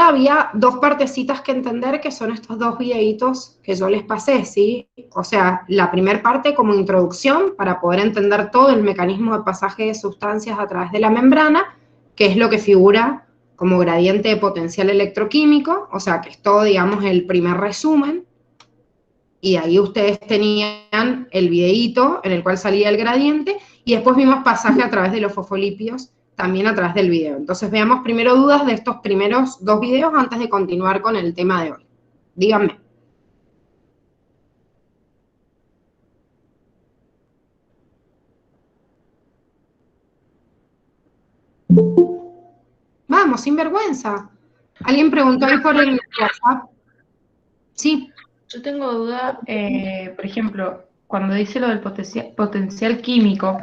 había dos partecitas que entender, que son estos dos videitos que yo les pasé, ¿sí? O sea, la primera parte como introducción para poder entender todo el mecanismo de pasaje de sustancias a través de la membrana, que es lo que figura como gradiente de potencial electroquímico, o sea, que es todo, digamos, el primer resumen. Y ahí ustedes tenían el videíto en el cual salía el gradiente, y después vimos pasaje a través de los fosfolípidos, también a través del video. Entonces veamos primero dudas de estos primeros dos videos antes de continuar con el tema de hoy. Díganme. Vamos, sin vergüenza. ¿Alguien preguntó ahí por el WhatsApp? Sí. Yo tengo duda, por ejemplo, cuando dice lo del potencial químico,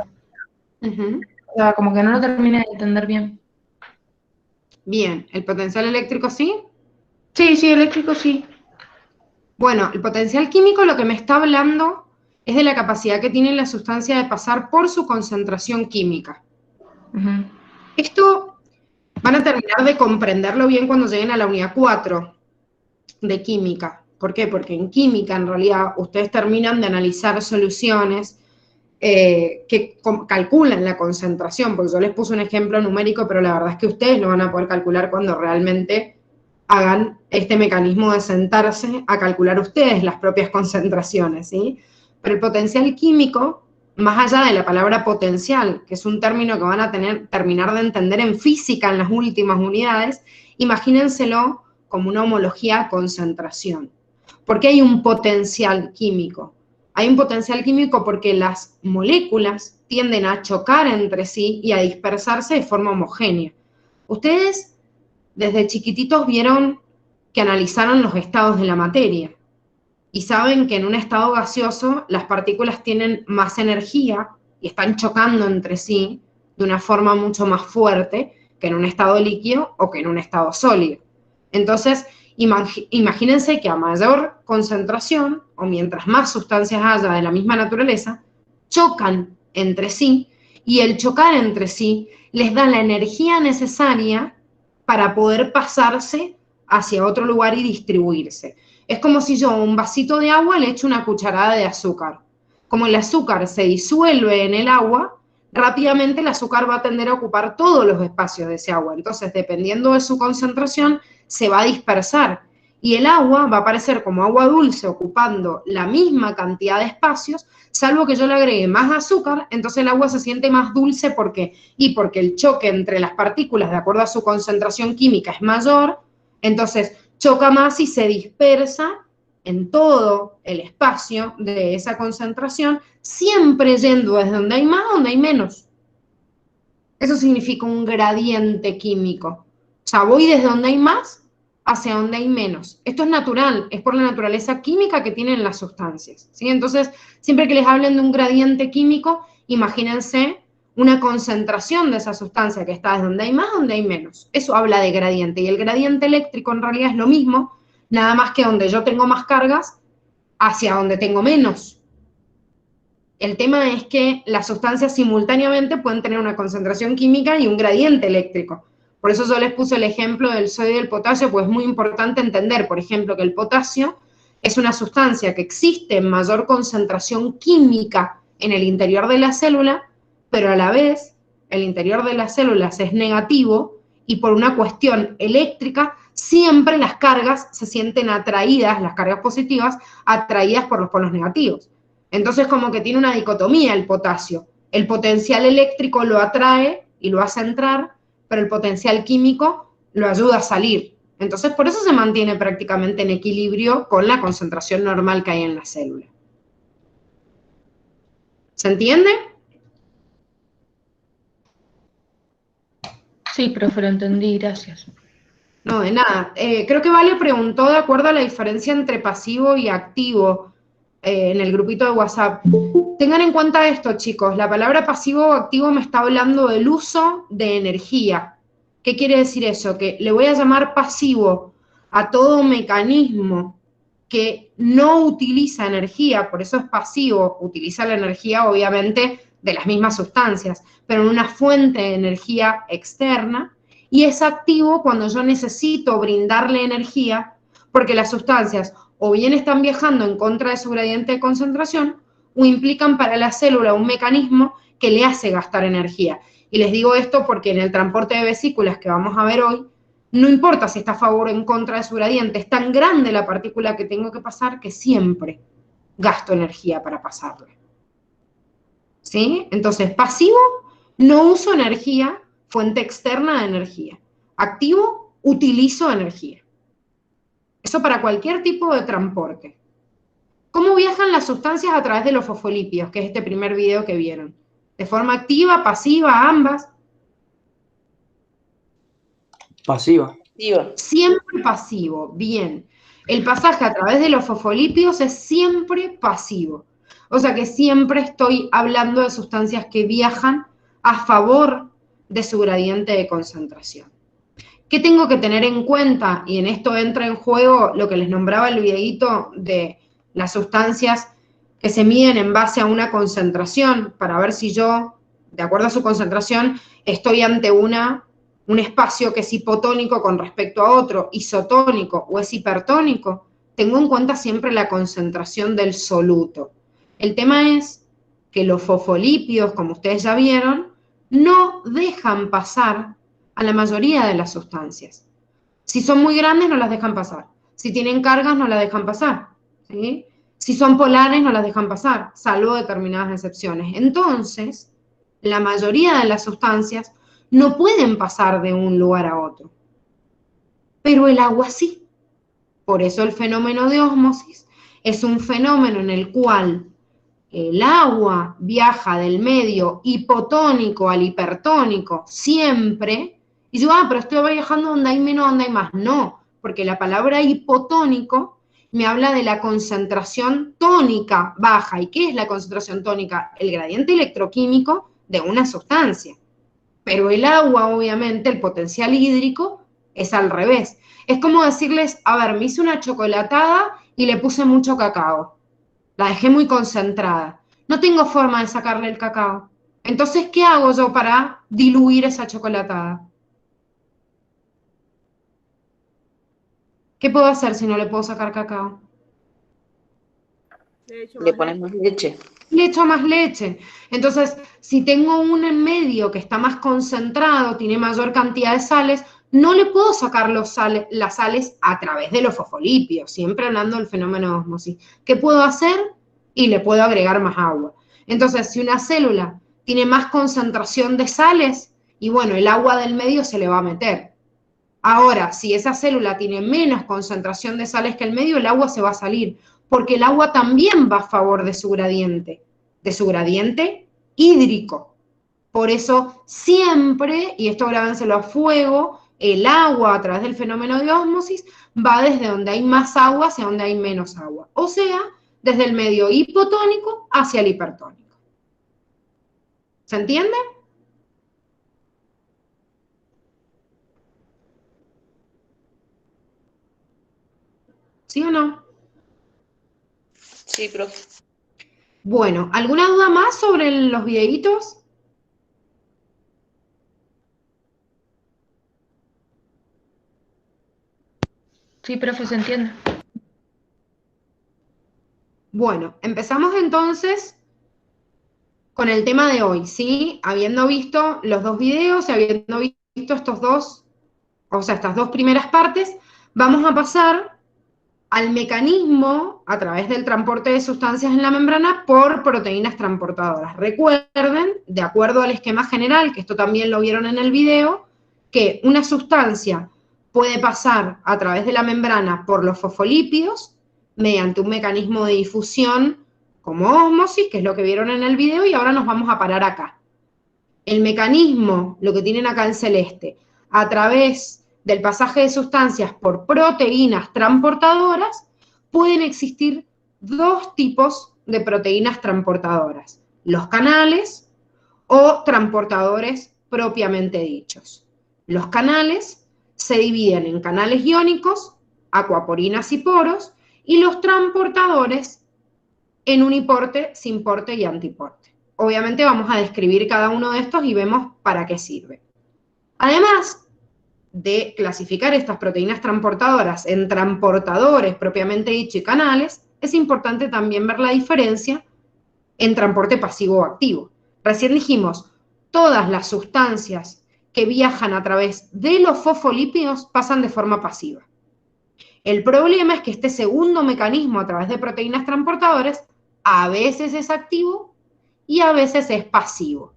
o sea, como que no lo termino de entender bien. Bien, ¿el potencial eléctrico sí? Sí, sí, eléctrico sí. Bueno, el potencial químico lo que me está hablando es de la capacidad que tiene la sustancia de pasar por su concentración química. Ujú. Esto van a terminar de comprenderlo bien cuando lleguen a la unidad 4 de química. ¿Por qué? Porque en química, en realidad, ustedes terminan de analizar soluciones que calculan la concentración, porque yo les puse un ejemplo numérico, pero la verdad es que ustedes lo van a poder calcular cuando realmente hagan este mecanismo de sentarse a calcular ustedes las propias concentraciones, ¿sí? Pero el potencial químico, más allá de la palabra potencial, que es un término que van a terminar de entender en física en las últimas unidades, imagínenselo como una homología a concentración. ¿Por qué hay un potencial químico? Hay un potencial químico porque las moléculas tienden a chocar entre sí y a dispersarse de forma homogénea. Ustedes desde chiquititos vieron que analizaron los estados de la materia y saben que en un estado gaseoso las partículas tienen más energía y están chocando entre sí de una forma mucho más fuerte que en un estado líquido o que en un estado sólido. Entonces, imagínense que a mayor concentración o mientras más sustancias haya de la misma naturaleza, chocan entre sí, y el chocar entre sí les da la energía necesaria para poder pasarse hacia otro lugar y distribuirse. Es como si yo a un vasito de agua le echo una cucharada de azúcar. Como el azúcar se disuelve en el agua, rápidamente el azúcar va a tender a ocupar todos los espacios de ese agua. Entonces, dependiendo de su concentración, se va a dispersar. Y el agua va a aparecer como agua dulce ocupando la misma cantidad de espacios, salvo que yo le agregue más azúcar, entonces el agua se siente más dulce. ¿Por qué? Y porque el choque entre las partículas, de acuerdo a su concentración química, es mayor, entonces choca más y se dispersa en todo el espacio de esa concentración, siempre yendo desde donde hay más a donde hay menos. Eso significa un gradiente químico. O sea, voy desde donde hay más hacia donde hay menos. Esto es natural, es por la naturaleza química que tienen las sustancias, ¿sí? Entonces, siempre que les hablen de un gradiente químico, imagínense una concentración de esa sustancia que está desde donde hay más a donde hay menos. Eso habla de gradiente. Y el gradiente eléctrico en realidad es lo mismo, nada más que donde yo tengo más cargas hacia donde tengo menos. El tema es que las sustancias simultáneamente pueden tener una concentración química y un gradiente eléctrico. Por eso yo les puse el ejemplo del sodio y del potasio, pues es muy importante entender, por ejemplo, que el potasio es una sustancia que existe en mayor concentración química en el interior de la célula, pero a la vez el interior de las células es negativo y por una cuestión eléctrica siempre las cargas se sienten atraídas, las cargas positivas, atraídas por los polos negativos. Entonces como que tiene una dicotomía el potasio. El potencial eléctrico lo atrae y lo hace entrar, pero el potencial químico lo ayuda a salir. Entonces por eso se mantiene prácticamente en equilibrio con la concentración normal que hay en la célula. ¿Se entiende? Sí, profe, lo entendí, gracias. No, de nada. Creo que Vale preguntó de acuerdo a la diferencia entre pasivo y activo en el grupito de WhatsApp. Tengan en cuenta esto, chicos. La palabra pasivo o activo me está hablando del uso de energía. ¿Qué quiere decir eso? Que le voy a llamar pasivo a todo mecanismo que no utiliza energía, por eso es pasivo, utiliza la energía obviamente de las mismas sustancias, pero en una fuente de energía externa, y es activo cuando yo necesito brindarle energía, porque las sustancias o bien están viajando en contra de su gradiente de concentración o implican para la célula un mecanismo que le hace gastar energía. Y les digo esto porque en el transporte de vesículas que vamos a ver hoy, no importa si está a favor o en contra de su gradiente, es tan grande la partícula que tengo que pasar que siempre gasto energía para pasarla. ¿Sí? Entonces, pasivo, no uso energía, fuente externa de energía. Activo, utilizo energía. Eso para cualquier tipo de transporte. ¿Cómo viajan las sustancias a través de los fosfolípidos? Que es este primer video que vieron. ¿De forma activa, pasiva, ambas? Pasiva. Siempre pasivo, bien. El pasaje a través de los fosfolípidos es siempre pasivo. O sea que siempre estoy hablando de sustancias que viajan a favor de su gradiente de concentración. ¿Qué tengo que tener en cuenta? Y en esto entra en juego lo que les nombraba el videíto de las sustancias que se miden en base a una concentración, para ver si yo, de acuerdo a su concentración, estoy ante un espacio que es hipotónico con respecto a otro, isotónico o es hipertónico. Tengo en cuenta siempre la concentración del soluto. El tema es que los fosfolípidos, como ustedes ya vieron, no dejan pasar a la mayoría de las sustancias. Si son muy grandes, no las dejan pasar. Si tienen cargas, no las dejan pasar. ¿Sí? Si son polares, no las dejan pasar, salvo determinadas excepciones. Entonces, la mayoría de las sustancias no pueden pasar de un lugar a otro. Pero el agua sí. Por eso el fenómeno de ósmosis es un fenómeno en el cual el agua viaja del medio hipotónico al hipertónico siempre, y yo, pero estoy viajando donde hay menos, donde hay más. No, porque la palabra hipotónico me habla de la concentración tónica baja. ¿Y qué es la concentración tónica? El gradiente electroquímico de una sustancia. Pero el agua, obviamente, el potencial hídrico es al revés. Es como decirles, a ver, me hice una chocolatada y le puse mucho cacao. La dejé muy concentrada. No tengo forma de sacarle el cacao. Entonces, ¿qué hago yo para diluir esa chocolatada? ¿Qué puedo hacer si no le puedo sacar cacao? Le pones más leche. Le echo más leche. Entonces, si tengo un en medio que está más concentrado, tiene mayor cantidad de sales, no le puedo sacar las sales a través de los fosfolípidos, siempre hablando del fenómeno de ósmosis. ¿Qué puedo hacer? Y le puedo agregar más agua. Entonces, si una célula tiene más concentración de sales, y bueno, el agua del medio se le va a meter. Ahora, si esa célula tiene menos concentración de sales que el medio, el agua se va a salir, porque el agua también va a favor de su gradiente hídrico. Por eso siempre, y esto grábenselo a fuego, el agua a través del fenómeno de ósmosis va desde donde hay más agua hacia donde hay menos agua. O sea, desde el medio hipotónico hacia el hipertónico. ¿Se entiende? ¿Sí o no? Sí, profe. Bueno, ¿alguna duda más sobre los videitos? Sí, profe, se entiende. Bueno, empezamos entonces con el tema de hoy, ¿sí? Habiendo visto los dos videos y habiendo visto estas dos primeras partes, vamos a pasar al mecanismo a través del transporte de sustancias en la membrana por proteínas transportadoras. Recuerden, de acuerdo al esquema general, que esto también lo vieron en el video, que una sustancia puede pasar a través de la membrana por los fosfolípidos mediante un mecanismo de difusión como ósmosis, que es lo que vieron en el video, y ahora nos vamos a parar acá. El mecanismo, lo que tienen acá en celeste, a través del pasaje de sustancias por proteínas transportadoras, pueden existir dos tipos de proteínas transportadoras, los canales o transportadores propiamente dichos. Los canales se dividen en canales iónicos, acuaporinas y poros, y los transportadores en uniporte, simporte y antiporte. Obviamente vamos a describir cada uno de estos y vemos para qué sirve. Además, de clasificar estas proteínas transportadoras en transportadores propiamente dicho y canales, es importante también ver la diferencia en transporte pasivo o activo. Recién dijimos, todas las sustancias que viajan a través de los fosfolípidos pasan de forma pasiva. El problema es que este segundo mecanismo a través de proteínas transportadoras a veces es activo y a veces es pasivo.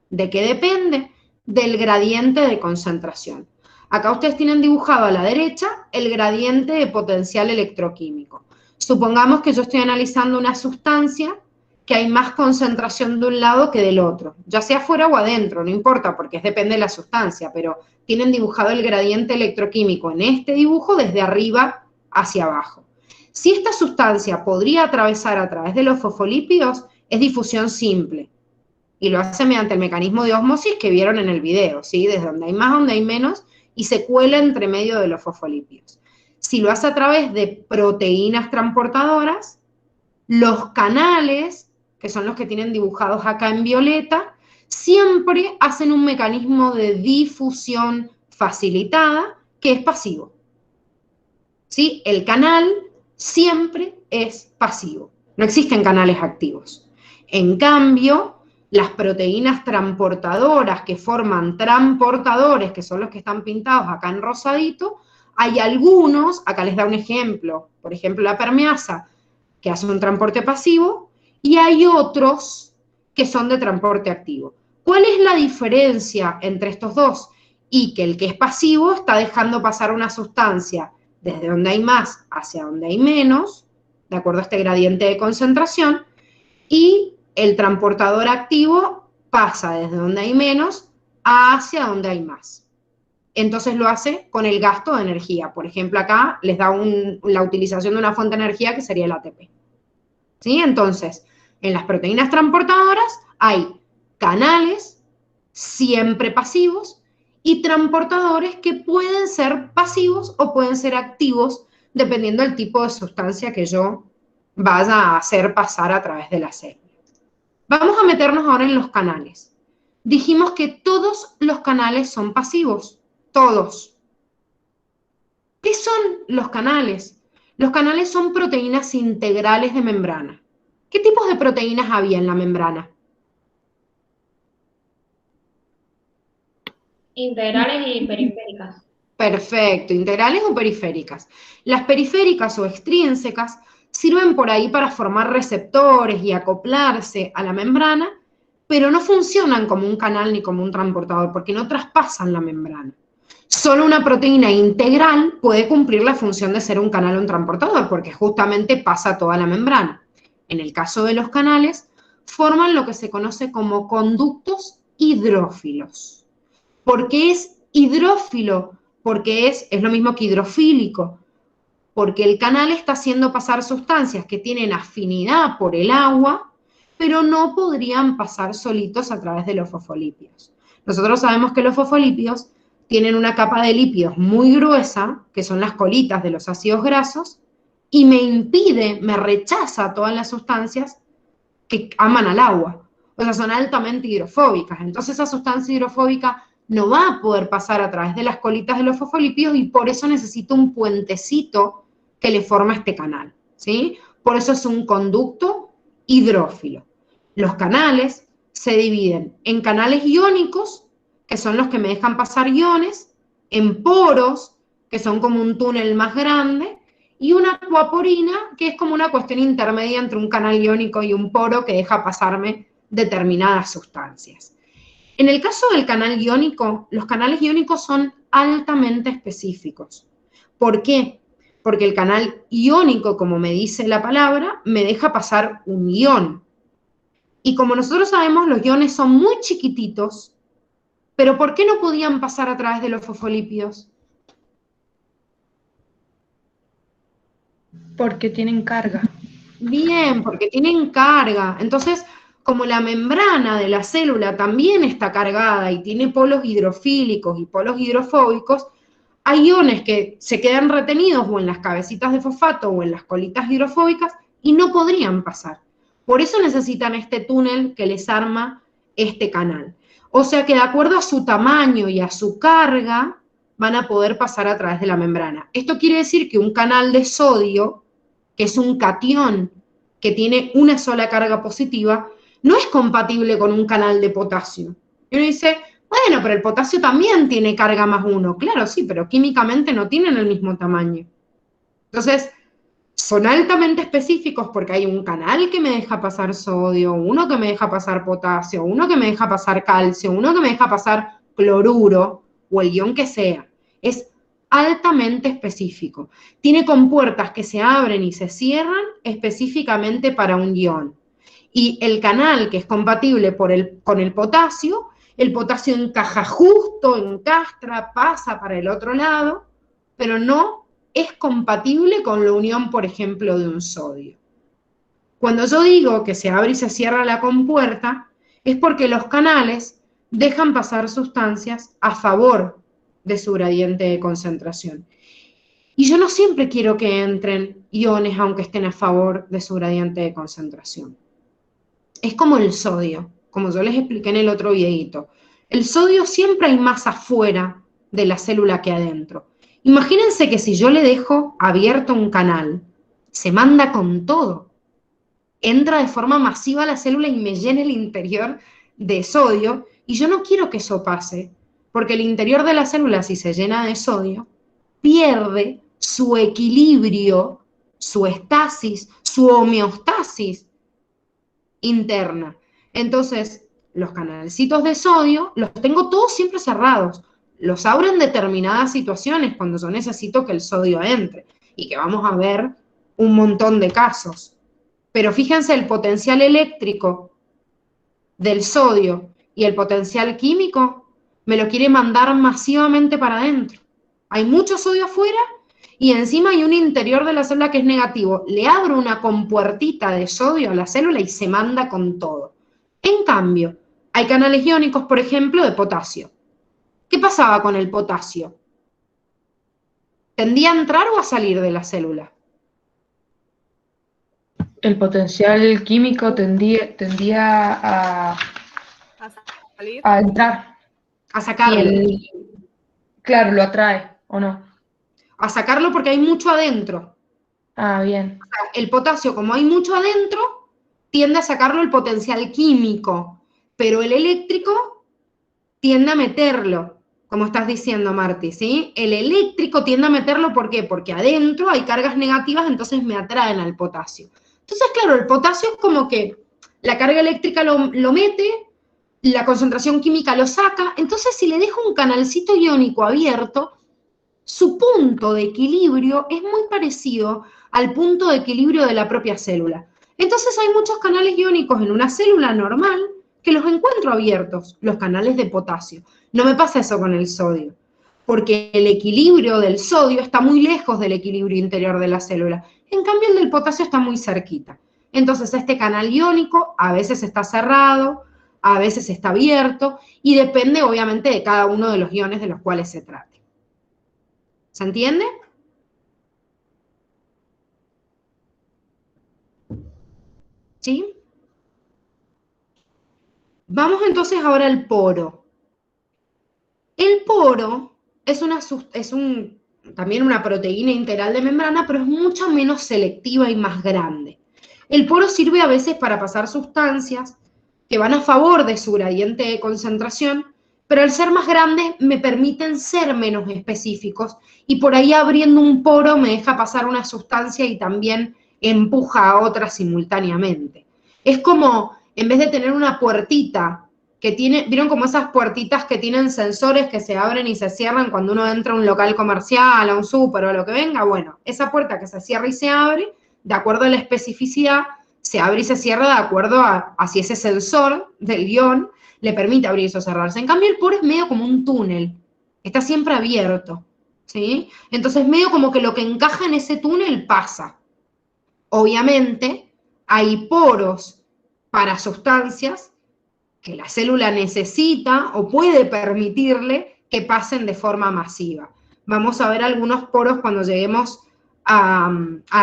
¿De qué depende? Del gradiente de concentración. Acá ustedes tienen dibujado a la derecha el gradiente de potencial electroquímico. Supongamos que yo estoy analizando una sustancia que hay más concentración de un lado que del otro, ya sea afuera o adentro, no importa, porque depende de la sustancia, pero tienen dibujado el gradiente electroquímico en este dibujo desde arriba hacia abajo. Si esta sustancia podría atravesar a través de los fosfolípidos, es difusión simple, y lo hace mediante el mecanismo de ósmosis que vieron en el video, ¿sí? Desde donde hay más, donde hay menos, y se cuela entre medio de los fosfolípidos. Si lo hace a través de proteínas transportadoras, los canales, que son los que tienen dibujados acá en violeta, siempre hacen un mecanismo de difusión facilitada que es pasivo. ¿Sí? El canal siempre es pasivo. No existen canales activos. En cambio, las proteínas transportadoras que forman transportadores, que son los que están pintados acá en rosadito, hay algunos, acá les da un ejemplo, por ejemplo la permeasa, que hace un transporte pasivo, y hay otros que son de transporte activo. ¿Cuál es la diferencia entre estos dos? Y que el que es pasivo está dejando pasar una sustancia desde donde hay más hacia donde hay menos, de acuerdo a este gradiente de concentración, y el transportador activo pasa desde donde hay menos hacia donde hay más. Entonces lo hace con el gasto de energía. Por ejemplo, acá les da la utilización de una fuente de energía que sería el ATP. ¿Sí? Entonces, en las proteínas transportadoras hay canales siempre pasivos y transportadores que pueden ser pasivos o pueden ser activos dependiendo del tipo de sustancia que yo vaya a hacer pasar a través de la célula. Vamos a meternos ahora en los canales. Dijimos que todos los canales son pasivos, todos. ¿Qué son los canales? Los canales son proteínas integrales de membrana. ¿Qué tipos de proteínas había en la membrana? Integrales y periféricas. Perfecto, integrales o periféricas. Las periféricas o extrínsecas sirven por ahí para formar receptores y acoplarse a la membrana, pero no funcionan como un canal ni como un transportador, porque no traspasan la membrana. Solo una proteína integral puede cumplir la función de ser un canal o un transportador, porque justamente pasa toda la membrana. En el caso de los canales, forman lo que se conoce como conductos hidrófilos. ¿Por qué es hidrófilo? Porque es lo mismo que hidrofílico, porque el canal está haciendo pasar sustancias que tienen afinidad por el agua, pero no podrían pasar solitos a través de los fosfolípidos. Nosotros sabemos que los fosfolípidos tienen una capa de lípidos muy gruesa, que son las colitas de los ácidos grasos, y me rechaza todas las sustancias que aman al agua. O sea, son altamente hidrofóbicas. Entonces esa sustancia hidrofóbica no va a poder pasar a través de las colitas de los fosfolípidos y por eso necesita un puentecito que le forma este canal, ¿sí? Por eso es un conducto hidrófilo. Los canales se dividen en canales iónicos, que son los que me dejan pasar iones, en poros, que son como un túnel más grande, y una acuaporina, que es como una cuestión intermedia entre un canal iónico y un poro que deja pasarme determinadas sustancias. En el caso del canal iónico, los canales iónicos son altamente específicos. ¿Por qué? Porque el canal iónico, como me dice la palabra, me deja pasar un ion. Y como nosotros sabemos, los iones son muy chiquititos, pero ¿por qué no podían pasar a través de los fosfolípidos? Porque tienen carga. Bien, porque tienen carga. Entonces, como la membrana de la célula también está cargada y tiene polos hidrofílicos y polos hidrofóbicos, hay iones que se quedan retenidos o en las cabecitas de fosfato o en las colitas hidrofóbicas y no podrían pasar. Por eso necesitan este túnel que les arma este canal. O sea que de acuerdo a su tamaño y a su carga, van a poder pasar a través de la membrana. Esto quiere decir que un canal de sodio, que es un catión que tiene una sola carga positiva, no es compatible con un canal de potasio. Y uno dice, bueno, pero el potasio también tiene carga +1. Claro, sí, pero químicamente no tienen el mismo tamaño. Entonces, son altamente específicos porque hay un canal que me deja pasar sodio, uno que me deja pasar potasio, uno que me deja pasar calcio, uno que me deja pasar cloruro, o el ion que sea. Es altamente específico. Tiene compuertas que se abren y se cierran específicamente para un ion. Y el canal que es compatible con el potasio encaja justo, encastra, pasa para el otro lado, pero no es compatible con la unión, por ejemplo, de un sodio. Cuando yo digo que se abre y se cierra la compuerta, es porque los canales dejan pasar sustancias a favor de su gradiente de concentración. Y yo no siempre quiero que entren iones aunque estén a favor de su gradiente de concentración. Es como el sodio, como yo les expliqué en el otro videito. El sodio siempre hay más afuera de la célula que adentro. Imagínense que si yo le dejo abierto un canal, se manda con todo. Entra de forma masiva a la célula y me llena el interior de sodio, y yo no quiero que eso pase, porque el interior de la célula, si se llena de sodio, pierde su equilibrio, su estasis, su homeostasis interna. Entonces, los canalcitos de sodio los tengo todos siempre cerrados. Los abro en determinadas situaciones cuando yo necesito que el sodio entre, y que vamos a ver un montón de casos. Pero fíjense, el potencial eléctrico del sodio y el potencial químico me lo quiere mandar masivamente para adentro. Hay mucho sodio afuera y encima hay un interior de la célula que es negativo. Le abro una compuertita de sodio a la célula y se manda con todo. En cambio, hay canales iónicos, por ejemplo, de potasio. ¿Qué pasaba con el potasio? ¿Tendía a entrar o a salir de la célula? El potencial químico tendía salir. a entrar. A sacarlo. Claro, lo atrae, ¿o no? A sacarlo porque hay mucho adentro. Ah, bien. El potasio, como hay mucho adentro, tiende a sacarlo el potencial químico, pero el eléctrico tiende a meterlo, como estás diciendo, Marti, ¿sí? El eléctrico tiende a meterlo, ¿por qué? Porque adentro hay cargas negativas, entonces me atraen al potasio. Entonces, claro, el potasio es como que la carga eléctrica lo mete, la concentración química lo saca, entonces si le dejo un canalcito iónico abierto, su punto de equilibrio es muy parecido al punto de equilibrio de la propia célula. Entonces hay muchos canales iónicos en una célula normal que los encuentro abiertos, los canales de potasio. No me pasa eso con el sodio, porque el equilibrio del sodio está muy lejos del equilibrio interior de la célula. En cambio, el del potasio está muy cerquita. Entonces, este canal iónico a veces está cerrado, a veces está abierto, y depende, obviamente, de cada uno de los iones de los cuales se trate. ¿Se entiende? ¿Sí? Vamos entonces ahora al poro. El poro es también una proteína integral de membrana, pero es mucho menos selectiva y más grande. El poro sirve a veces para pasar sustancias que van a favor de su gradiente de concentración, pero al ser más grandes me permiten ser menos específicos, y por ahí abriendo un poro me deja pasar una sustancia y también empuja a otra simultáneamente. Es como, en vez de tener una puertita que tiene, ¿vieron como esas puertitas que tienen sensores que se abren y se cierran cuando uno entra a un local comercial, a un súper o a lo que venga? Bueno, esa puerta que se cierra y se abre, de acuerdo a la especificidad, se abre y se cierra de acuerdo a si ese sensor del ion le permite abrirse o cerrarse. En cambio, el poro es medio como un túnel, está siempre abierto, ¿sí? Entonces, medio como que lo que encaja en ese túnel pasa. Obviamente, hay poros para sustancias que la célula necesita o puede permitirle que pasen de forma masiva. Vamos a ver algunos poros cuando lleguemos a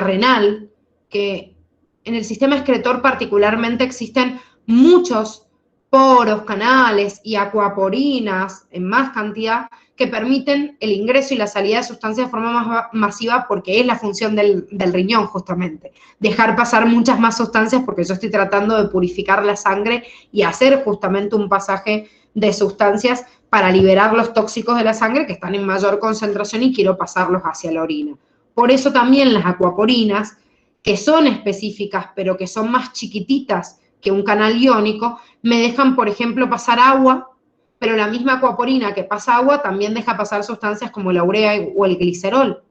renal, que en el sistema excretor particularmente existen muchos poros, canales y acuaporinas en más cantidad que permiten el ingreso y la salida de sustancias de forma más masiva porque es la función del riñón justamente. Dejar pasar muchas más sustancias porque yo estoy tratando de purificar la sangre y hacer justamente un pasaje de sustancias para liberar los tóxicos de la sangre que están en mayor concentración y quiero pasarlos hacia la orina. Por eso también las acuaporinas, que son específicas pero que son más chiquititas que un canal iónico, me dejan, por ejemplo, pasar agua, pero la misma acuaporina que pasa agua también deja pasar sustancias como la urea o el glicerol,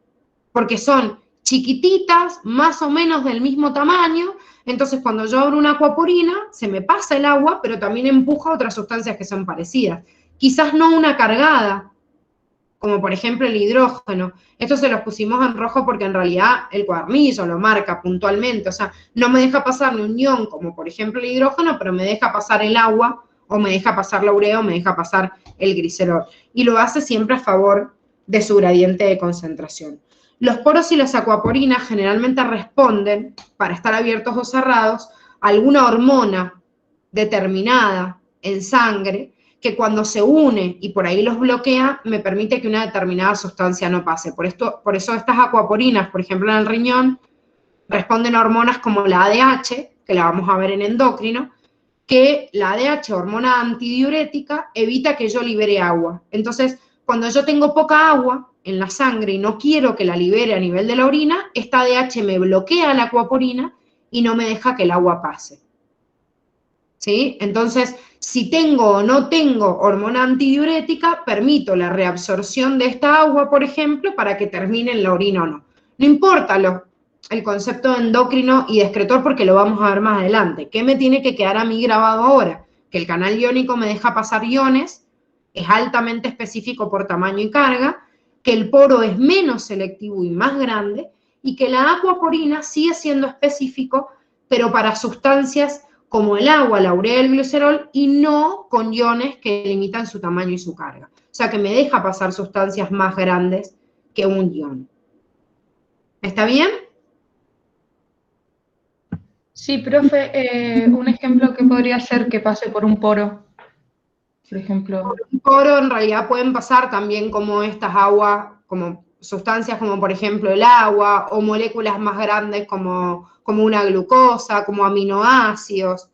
porque son chiquititas, más o menos del mismo tamaño, entonces cuando yo abro una acuaporina, se me pasa el agua, pero también empuja otras sustancias que son parecidas. Quizás no una cargada, como por ejemplo el hidrógeno. Esto se los pusimos en rojo porque en realidad el cuadernillo lo marca puntualmente, o sea, no me deja pasar ni un ion como por ejemplo el hidrógeno, pero me deja pasar el agua, o me deja pasar la urea, o me deja pasar el glicerol. Y lo hace siempre a favor de su gradiente de concentración. Los poros y las acuaporinas generalmente responden, para estar abiertos o cerrados, a alguna hormona determinada en sangre, que cuando se une y por ahí los bloquea, me permite que una determinada sustancia no pase. Por eso estas acuaporinas, por ejemplo en el riñón, responden a hormonas como la ADH, que la vamos a ver en endocrino, que la ADH, hormona antidiurética, evita que yo libere agua. Entonces, cuando yo tengo poca agua en la sangre y no quiero que la libere a nivel de la orina, esta ADH me bloquea la acuaporina y no me deja que el agua pase. ¿Sí? Entonces, si tengo o no tengo hormona antidiurética, permito la reabsorción de esta agua, por ejemplo, para que termine en la orina o no. No importa el concepto de endocrino y de excretor porque lo vamos a ver más adelante. ¿Qué me tiene que quedar a mí grabado ahora? Que el canal iónico me deja pasar iones, es altamente específico por tamaño y carga, que el poro es menos selectivo y más grande, y que la acuaporina sigue siendo específico, pero para sustancias como el agua, la urea y el glicerol, y no con iones que limitan su tamaño y su carga. O sea que me deja pasar sustancias más grandes que un ion. ¿Está bien? Sí, profe, un ejemplo que podría ser que pase por un poro, por ejemplo. Por un poro en realidad pueden pasar también como estas aguas, como sustancias como por ejemplo el agua, o moléculas más grandes como una glucosa, como aminoácidos.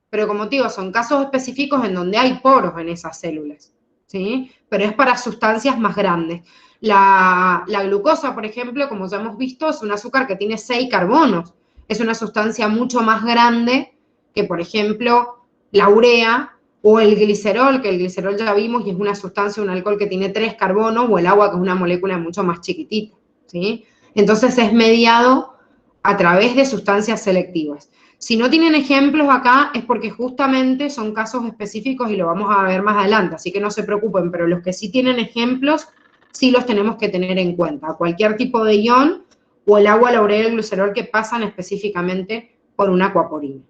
Pero como te digo, son casos específicos en donde hay poros en esas células, ¿sí? Pero es para sustancias más grandes. La glucosa, por ejemplo, como ya hemos visto, es un azúcar que tiene 6 carbonos. Es una sustancia mucho más grande que, por ejemplo, la urea o el glicerol, que el glicerol ya vimos y es una sustancia, un alcohol que tiene 3 carbonos, o el agua, que es una molécula mucho más chiquitita, ¿sí? Entonces es mediado a través de sustancias selectivas. Si no tienen ejemplos acá es porque justamente son casos específicos y lo vamos a ver más adelante, así que no se preocupen, pero los que sí tienen ejemplos, sí los tenemos que tener en cuenta. Cualquier tipo de ion o el agua, la urea y el glicerol que pasan específicamente por una acuaporina.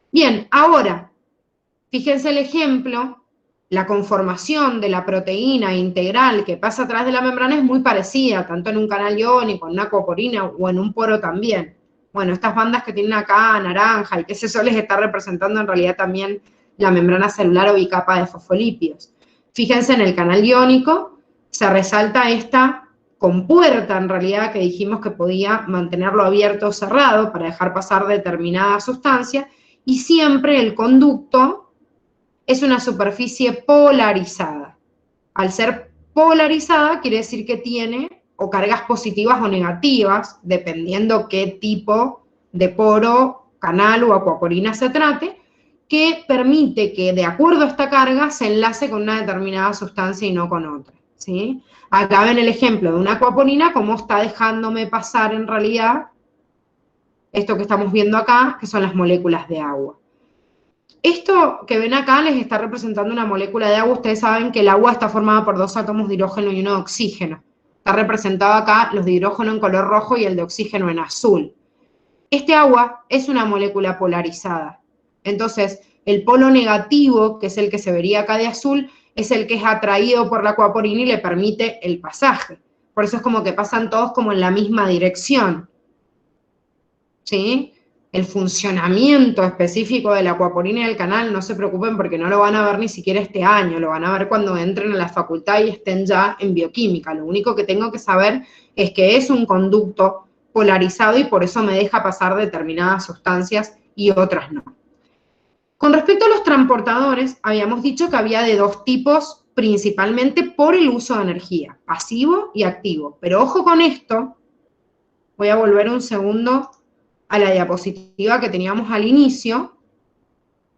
Bien, ahora, fíjense el ejemplo, la conformación de la proteína integral que pasa a través de la membrana es muy parecida, tanto en un canal iónico, en una acuaporina o en un poro también. Bueno, estas bandas que tienen acá, naranja y qué sé yo, les está representando en realidad también la membrana celular o bicapa de fosfolípidos. Fíjense en el canal iónico, se resalta esta compuerta en realidad que dijimos que podía mantenerlo abierto o cerrado para dejar pasar determinada sustancia, y siempre el conducto es una superficie polarizada. Al ser polarizada quiere decir que tiene o cargas positivas o negativas, dependiendo qué tipo de poro, canal o acuaporina se trate, que permite que de acuerdo a esta carga se enlace con una determinada sustancia y no con otra, ¿sí? Acá ven el ejemplo de una acuaporina, cómo está dejándome pasar en realidad esto que estamos viendo acá, que son las moléculas de agua. Esto que ven acá les está representando una molécula de agua. Ustedes saben que el agua está formada por 2 átomos de hidrógeno y uno de oxígeno. Está representado acá los de hidrógeno en color rojo y el de oxígeno en azul. Este agua es una molécula polarizada. Entonces, el polo negativo, que es el que se vería acá de azul, es el que es atraído por la acuaporina y le permite el pasaje. Por eso es como que pasan todos como en la misma dirección, ¿sí? el funcionamiento específico de la acuaporina y del canal, no se preocupen porque no lo van a ver ni siquiera este año, lo van a ver cuando entren a la facultad y estén ya en bioquímica. Lo único que tengo que saber es que es un conducto polarizado y por eso me deja pasar determinadas sustancias y otras no. Con respecto a los transportadores, habíamos dicho que había de dos tipos, principalmente por el uso de energía, pasivo y activo. Pero ojo con esto, voy a volver un segundo a la diapositiva que teníamos al inicio.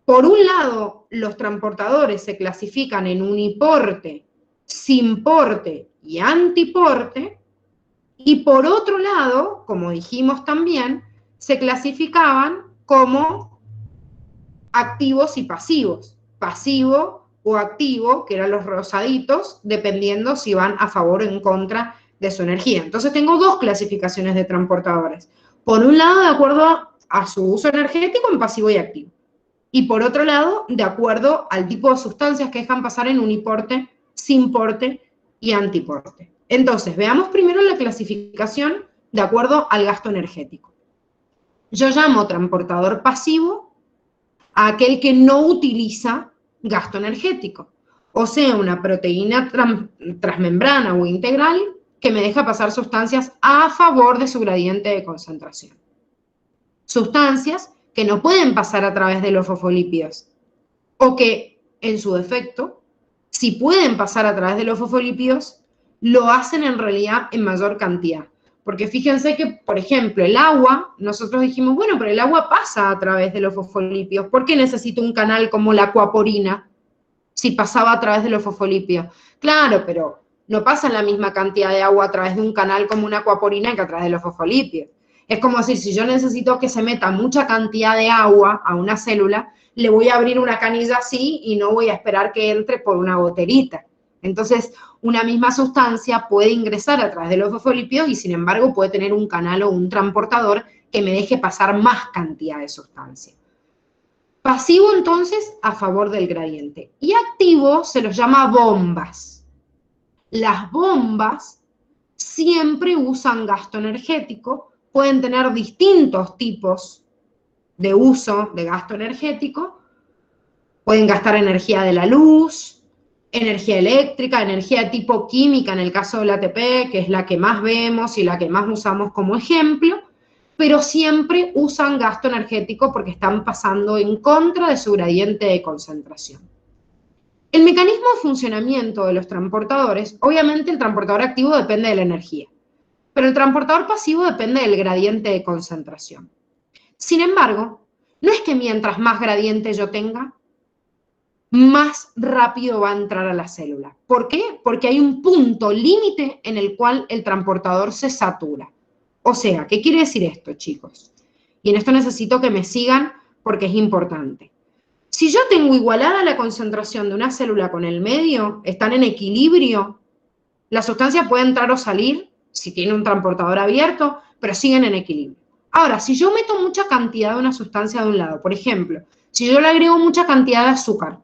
Por un lado, los transportadores se clasifican en uniporte, simporte y antiporte, y por otro lado, como dijimos también, se clasificaban como activos y pasivos. Pasivo o activo, que eran los rosaditos, dependiendo si van a favor o en contra de su energía. Entonces tengo dos clasificaciones de transportadores. Por un lado, de acuerdo a su uso energético en pasivo y activo. Y por otro lado, de acuerdo al tipo de sustancias que dejan pasar en uniporte, simporte y antiporte. Entonces, veamos primero la clasificación de acuerdo al gasto energético. Yo llamo transportador pasivo a aquel que no utiliza gasto energético, o sea, una proteína transmembrana o integral que me deja pasar sustancias a favor de su gradiente de concentración. Sustancias que no pueden pasar a través de los fosfolípidos, o que, en su defecto, si pueden pasar a través de los fosfolípidos, lo hacen en realidad en mayor cantidad. Porque fíjense que, por ejemplo, el agua, nosotros dijimos, bueno, pero el agua pasa a través de los fosfolípidos. ¿Por qué necesito un canal como la acuaporina si pasaba a través de los fosfolípidos? Claro, pero no pasa la misma cantidad de agua a través de un canal como una acuaporina que a través de los fosfolípidos. Es como si yo necesito que se meta mucha cantidad de agua a una célula, le voy a abrir una canilla así y no voy a esperar que entre por una goterita. Entonces, una misma sustancia puede ingresar a través de los fosfolípidos y, sin embargo, puede tener un canal o un transportador que me deje pasar más cantidad de sustancia. Pasivo, entonces, a favor del gradiente. Y activo se los llama bombas. Las bombas siempre usan gasto energético, pueden tener distintos tipos de uso de gasto energético, pueden gastar energía de la luz, energía eléctrica, energía tipo química en el caso del ATP, que es la que más vemos y la que más usamos como ejemplo, pero siempre usan gasto energético porque están pasando en contra de su gradiente de concentración. El mecanismo de funcionamiento de los transportadores, obviamente el transportador activo depende de la energía, pero el transportador pasivo depende del gradiente de concentración. Sin embargo, no es que mientras más gradiente yo tenga, más rápido va a entrar a la célula. ¿Por qué? Porque hay un punto límite en el cual el transportador se satura. O sea, ¿qué quiere decir esto, chicos? Y en esto necesito que me sigan porque es importante. Si yo tengo igualada la concentración de una célula con el medio, están en equilibrio, la sustancia puede entrar o salir si tiene un transportador abierto, pero siguen en equilibrio. Ahora, si yo meto mucha cantidad de una sustancia de un lado, por ejemplo, si yo le agrego mucha cantidad de azúcar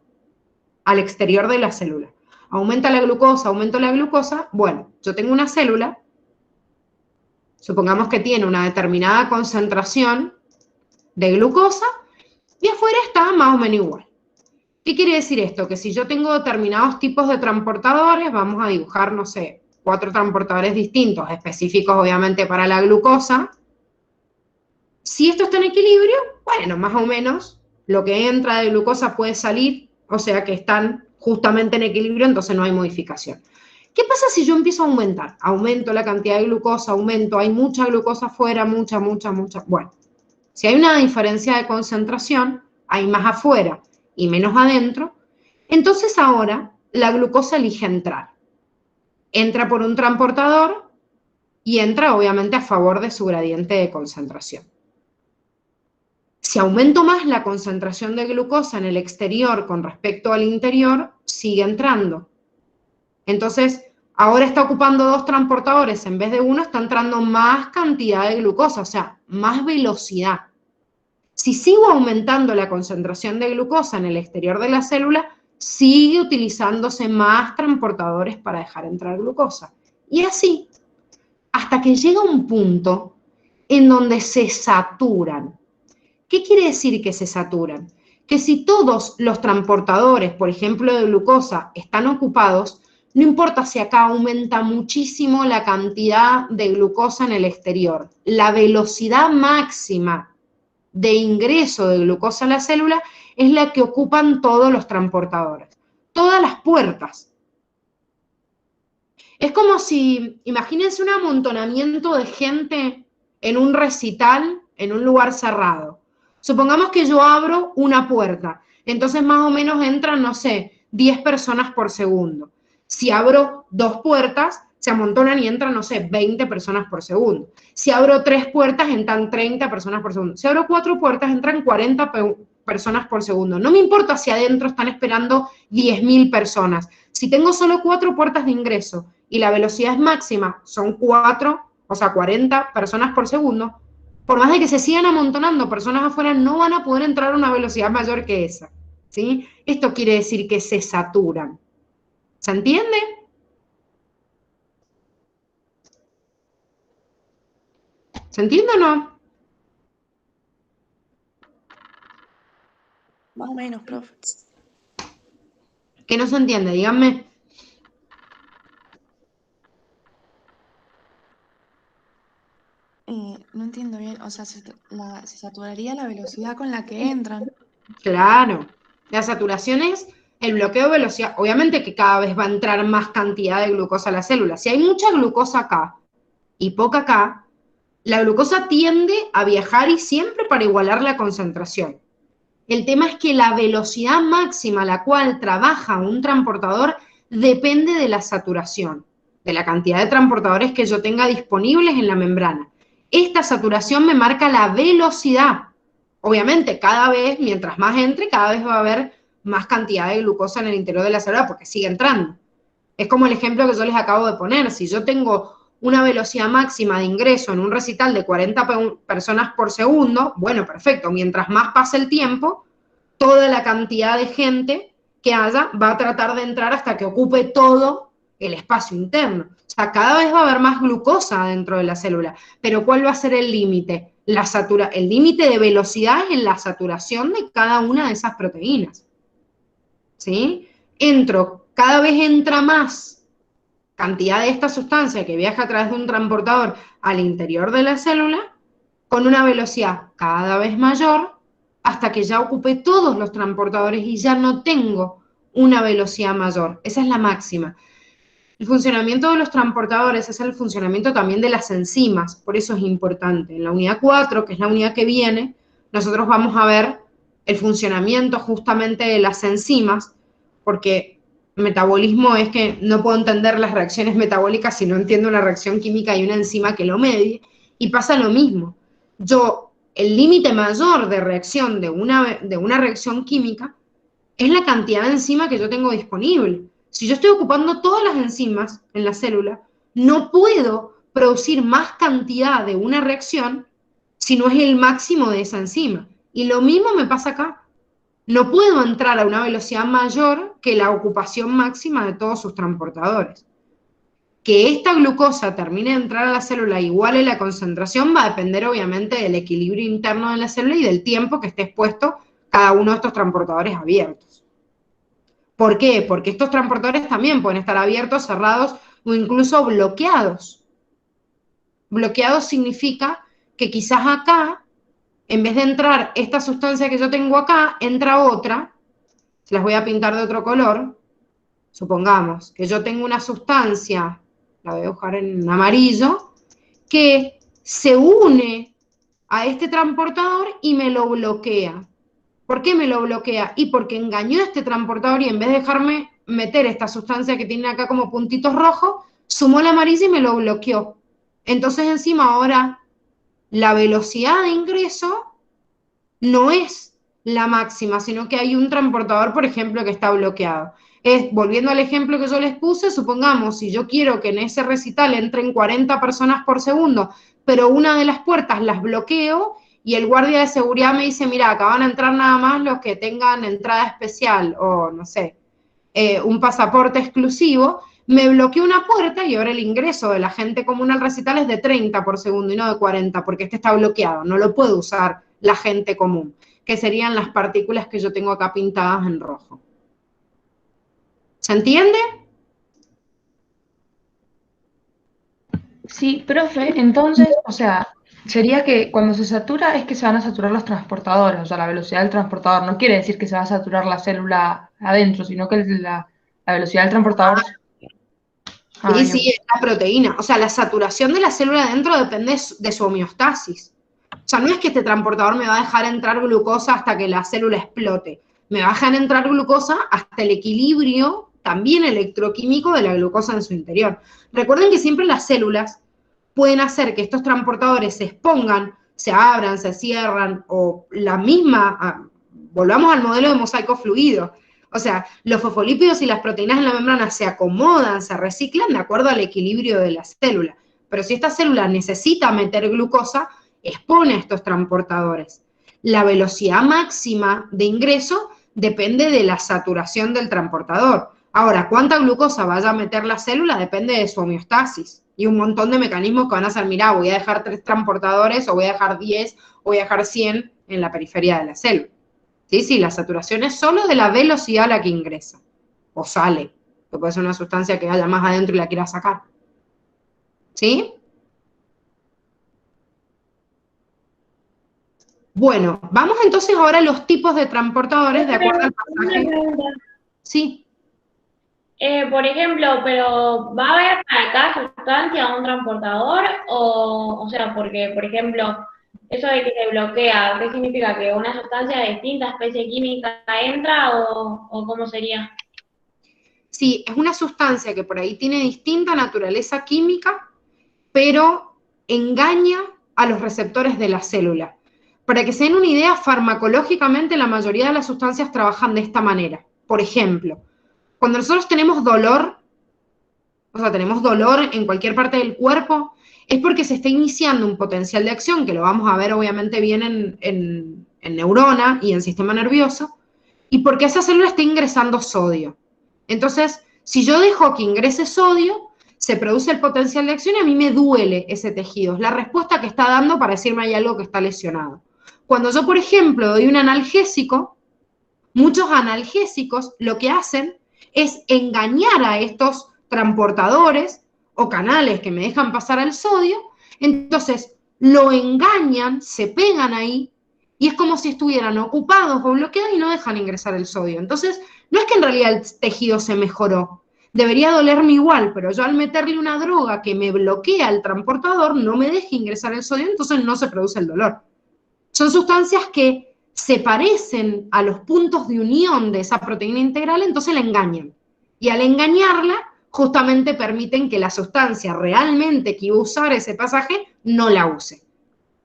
al exterior de la célula, aumenta la glucosa, bueno, yo tengo una célula, supongamos que tiene una determinada concentración de glucosa y afuera está más o menos igual. ¿Qué quiere decir esto? Que si yo tengo determinados tipos de transportadores, vamos a dibujar, no sé, 4 transportadores distintos, específicos obviamente para la glucosa. Si esto está en equilibrio, bueno, más o menos lo que entra de glucosa puede salir, o sea que están justamente en equilibrio, entonces no hay modificación. ¿Qué pasa si yo empiezo a aumentar? Aumento la cantidad de glucosa, hay mucha glucosa afuera, mucha. Bueno, si hay una diferencia de concentración, hay más afuera y menos adentro, entonces ahora la glucosa elige entrar. Entra por un transportador y entra obviamente a favor de su gradiente de concentración. Si aumento más la concentración de glucosa en el exterior con respecto al interior, sigue entrando. Entonces, ahora está ocupando 2 transportadores en vez de 1, está entrando más cantidad de glucosa, o sea, más velocidad. Si sigo aumentando la concentración de glucosa en el exterior de la célula, sigue utilizándose más transportadores para dejar entrar glucosa. Y así, hasta que llega un punto en donde se saturan. ¿Qué quiere decir que se saturan? Que si todos los transportadores, por ejemplo, de glucosa, están ocupados, no importa si acá aumenta muchísimo la cantidad de glucosa en el exterior, la velocidad máxima de ingreso de glucosa a la célula es la que ocupan todos los transportadores, todas las puertas. Es como si, imagínense un amontonamiento de gente en un recital, en un lugar cerrado. Supongamos que yo abro una puerta, entonces más o menos entran, no sé, 10 personas por segundo. Si abro 2 puertas, se amontonan y entran, no sé, 20 personas por segundo. Si abro 3 puertas, entran 30 personas por segundo. Si abro 4 puertas, entran 40 personas por segundo. No me importa si adentro están esperando 10.000 personas. Si tengo solo 4 puertas de ingreso y la velocidad es máxima, son 4, o sea, 40 personas por segundo, por más de que se sigan amontonando personas afuera, no van a poder entrar a una velocidad mayor que esa, ¿sí? Esto quiere decir que se saturan. ¿Se entiende? ¿Se entiende o no? Más o menos, profe. ¿Qué no se entiende? Díganme. No entiendo bien, o sea, se saturaría la velocidad con la que entran. Claro. La saturación es el bloqueo de velocidad. Obviamente que cada vez va a entrar más cantidad de glucosa a la célula. Si hay mucha glucosa acá y poca acá, la glucosa tiende a viajar y siempre para igualar la concentración. El tema es que la velocidad máxima a la cual trabaja un transportador depende de la saturación, de la cantidad de transportadores que yo tenga disponibles en la membrana. Esta saturación me marca la velocidad. Obviamente, cada vez, mientras más entre, cada vez va a haber más cantidad de glucosa en el interior de la célula porque sigue entrando. Es como el ejemplo que yo les acabo de poner. Si yo tengo una velocidad máxima de ingreso en un recital de 40 personas por segundo, bueno, perfecto. Mientras más pase el tiempo, toda la cantidad de gente que haya va a tratar de entrar hasta que ocupe todo el espacio interno. O sea, cada vez va a haber más glucosa dentro de la célula. Pero ¿cuál va a ser el límite? El límite de velocidad es en la saturación de cada una de esas proteínas. ¿Sí? Cada vez entra más cantidad de esta sustancia que viaja a través de un transportador al interior de la célula con una velocidad cada vez mayor hasta que ya ocupe todos los transportadores y ya no tengo una velocidad mayor. Esa es la máxima. El funcionamiento de los transportadores es el funcionamiento también de las enzimas, por eso es importante. En la unidad 4, que es la unidad que viene, nosotros vamos a ver el funcionamiento justamente de las enzimas, porque metabolismo es que no puedo entender las reacciones metabólicas si no entiendo una reacción química y una enzima que lo medie, y pasa lo mismo. El límite mayor de reacción de una reacción química es la cantidad de enzima que yo tengo disponible. Si yo estoy ocupando todas las enzimas en la célula, no puedo producir más cantidad de una reacción si no es el máximo de esa enzima. Y lo mismo me pasa acá. No puedo entrar a una velocidad mayor que la ocupación máxima de todos sus transportadores. Que esta glucosa termine de entrar a la célula igual en la concentración va a depender obviamente del equilibrio interno de la célula y del tiempo que esté expuesto cada uno de estos transportadores abiertos. ¿Por qué? Porque estos transportadores también pueden estar abiertos, cerrados o incluso bloqueados. Bloqueados significa que quizás acá, en vez de entrar esta sustancia que yo tengo acá, entra otra. Se las voy a pintar de otro color. Supongamos que yo tengo una sustancia, la voy a dibujar en amarillo, que se une a este transportador y me lo bloquea. ¿Por qué me lo bloquea? Y porque engañó a este transportador y en vez de dejarme meter esta sustancia que tiene acá como puntitos rojos, sumó la amarilla y me lo bloqueó. Entonces encima ahora la velocidad de ingreso no es la máxima, sino que hay un transportador, por ejemplo, que está bloqueado. Volviendo al ejemplo que yo les puse, supongamos, si yo quiero que en ese recital entren 40 personas por segundo, pero una de las puertas las bloqueo, y el guardia de seguridad me dice, mira, acá van a entrar nada más los que tengan entrada especial o, no sé, un pasaporte exclusivo, me bloqueó una puerta y ahora el ingreso de la gente común al recital es de 30 por segundo y no de 40, porque este está bloqueado, no lo puedo usar la gente común, que serían las partículas que yo tengo acá pintadas en rojo. ¿Se entiende? Sí, profe, entonces, o sea, sería que cuando se satura es que se van a saturar los transportadores, o sea, la velocidad del transportador. No quiere decir que se va a saturar la célula adentro, sino que la velocidad del transportador. Ah, Sí, bien. sí, es la proteína. O sea, la saturación de la célula adentro depende de su homeostasis. O sea, no es que este transportador me va a dejar entrar glucosa hasta que la célula explote. Me va a dejar entrar glucosa hasta el equilibrio, también electroquímico, de la glucosa en su interior. Recuerden que siempre las células pueden hacer que estos transportadores se expongan, se abran, se cierran, o la misma, volvamos al modelo de mosaico fluido. O sea, los fosfolípidos y las proteínas en la membrana se acomodan, se reciclan de acuerdo al equilibrio de la célula. Pero si esta célula necesita meter glucosa, expone a estos transportadores. La velocidad máxima de ingreso depende de la saturación del transportador. Ahora, cuánta glucosa vaya a meter la célula depende de su homeostasis y un montón de mecanismos que van a hacer, mira, voy a dejar 3 transportadores, o voy a dejar 10, o voy a dejar 100 en la periferia de la célula. Sí, sí, la saturación es solo de la velocidad a la que ingresa o sale, que puede ser una sustancia que vaya más adentro y la quiera sacar. ¿Sí? Bueno, vamos entonces ahora a los tipos de transportadores de acuerdo al pasaje. Sí. Por ejemplo, pero ¿va a haber para cada sustancia un transportador? O sea, porque, por ejemplo, eso de que se bloquea, ¿qué significa? ¿Que una sustancia de distinta especie química entra o cómo sería? Sí, es una sustancia que por ahí tiene distinta naturaleza química, pero engaña a los receptores de la célula. Para que se den una idea, farmacológicamente la mayoría de las sustancias trabajan de esta manera. Por ejemplo, cuando nosotros tenemos dolor, o sea, tenemos dolor en cualquier parte del cuerpo, es porque se está iniciando un potencial de acción, que lo vamos a ver obviamente bien en neurona y en sistema nervioso, y porque esa célula está ingresando sodio. Entonces, si yo dejo que ingrese sodio, se produce el potencial de acción y a mí me duele ese tejido. Es la respuesta que está dando para decirme hay algo que está lesionado. Cuando yo, por ejemplo, doy un analgésico, muchos analgésicos lo que hacen es engañar a estos transportadores o canales que me dejan pasar al sodio, entonces lo engañan, se pegan ahí, y es como si estuvieran ocupados o bloqueados y no dejan ingresar el sodio. Entonces, no es que en realidad el tejido se mejoró, debería dolerme igual, pero yo al meterle una droga que me bloquea el transportador, no me deja ingresar el sodio, entonces no se produce el dolor. Son sustancias que se parecen a los puntos de unión de esa proteína integral, entonces la engañan. Y al engañarla, justamente permiten que la sustancia realmente que iba a usar ese pasaje no la use.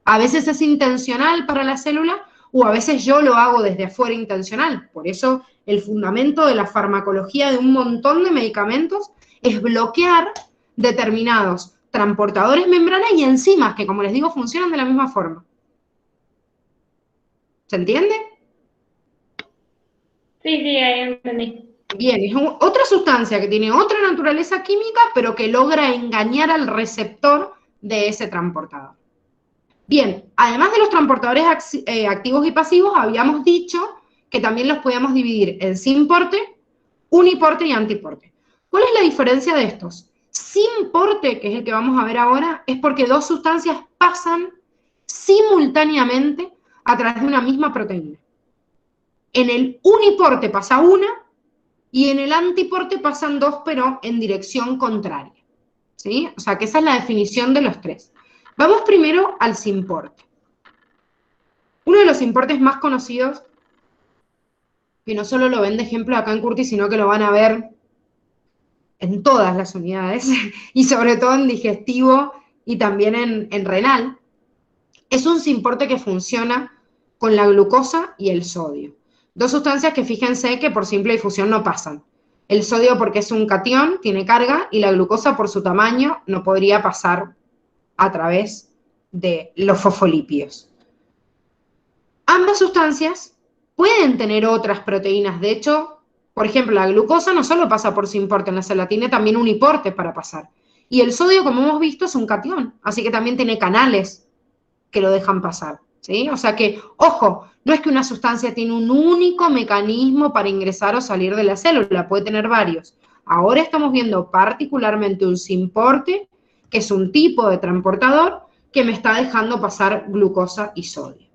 A veces es intencional para la célula o a veces yo lo hago desde afuera intencional. Por eso el fundamento de la farmacología de un montón de medicamentos es bloquear determinados transportadores membrana y enzimas que, como les digo, funcionan de la misma forma. ¿Se entiende? Sí, ahí entendí. Bien, es otra sustancia que tiene otra naturaleza química, pero que logra engañar al receptor de ese transportador. Bien, además de los transportadores activos y pasivos, habíamos dicho que también los podíamos dividir en sin porte, uniporte y antiporte. ¿Cuál es la diferencia de estos? Sin porte, que es el que vamos a ver ahora, es porque dos sustancias pasan simultáneamente a través de una misma proteína. En el uniporte pasa una y en el antiporte pasan dos, pero en dirección contraria. ¿Sí? O sea que esa es la definición de los tres. Vamos primero al simporte. Uno de los simportes más conocidos, que no solo lo ven de ejemplo acá en Curtis, sino que lo van a ver en todas las unidades, y sobre todo en digestivo y también en renal, es un simporte que funciona con la glucosa y el sodio. Dos sustancias que fíjense que por simple difusión no pasan. El sodio porque es un catión, tiene carga, y la glucosa por su tamaño no podría pasar a través de los fosfolípidos. Ambas sustancias pueden tener otras proteínas. De hecho, por ejemplo, la glucosa no solo pasa por simporte en la célula, tiene también uniporte para pasar. Y el sodio, como hemos visto, es un catión, así que también tiene canales que lo dejan pasar. ¿sí? O sea que, ojo, no es que una sustancia tiene un único mecanismo para ingresar o salir de la célula, puede tener varios. Ahora estamos viendo particularmente un simporte, que es un tipo de transportador que me está dejando pasar glucosa y sodio.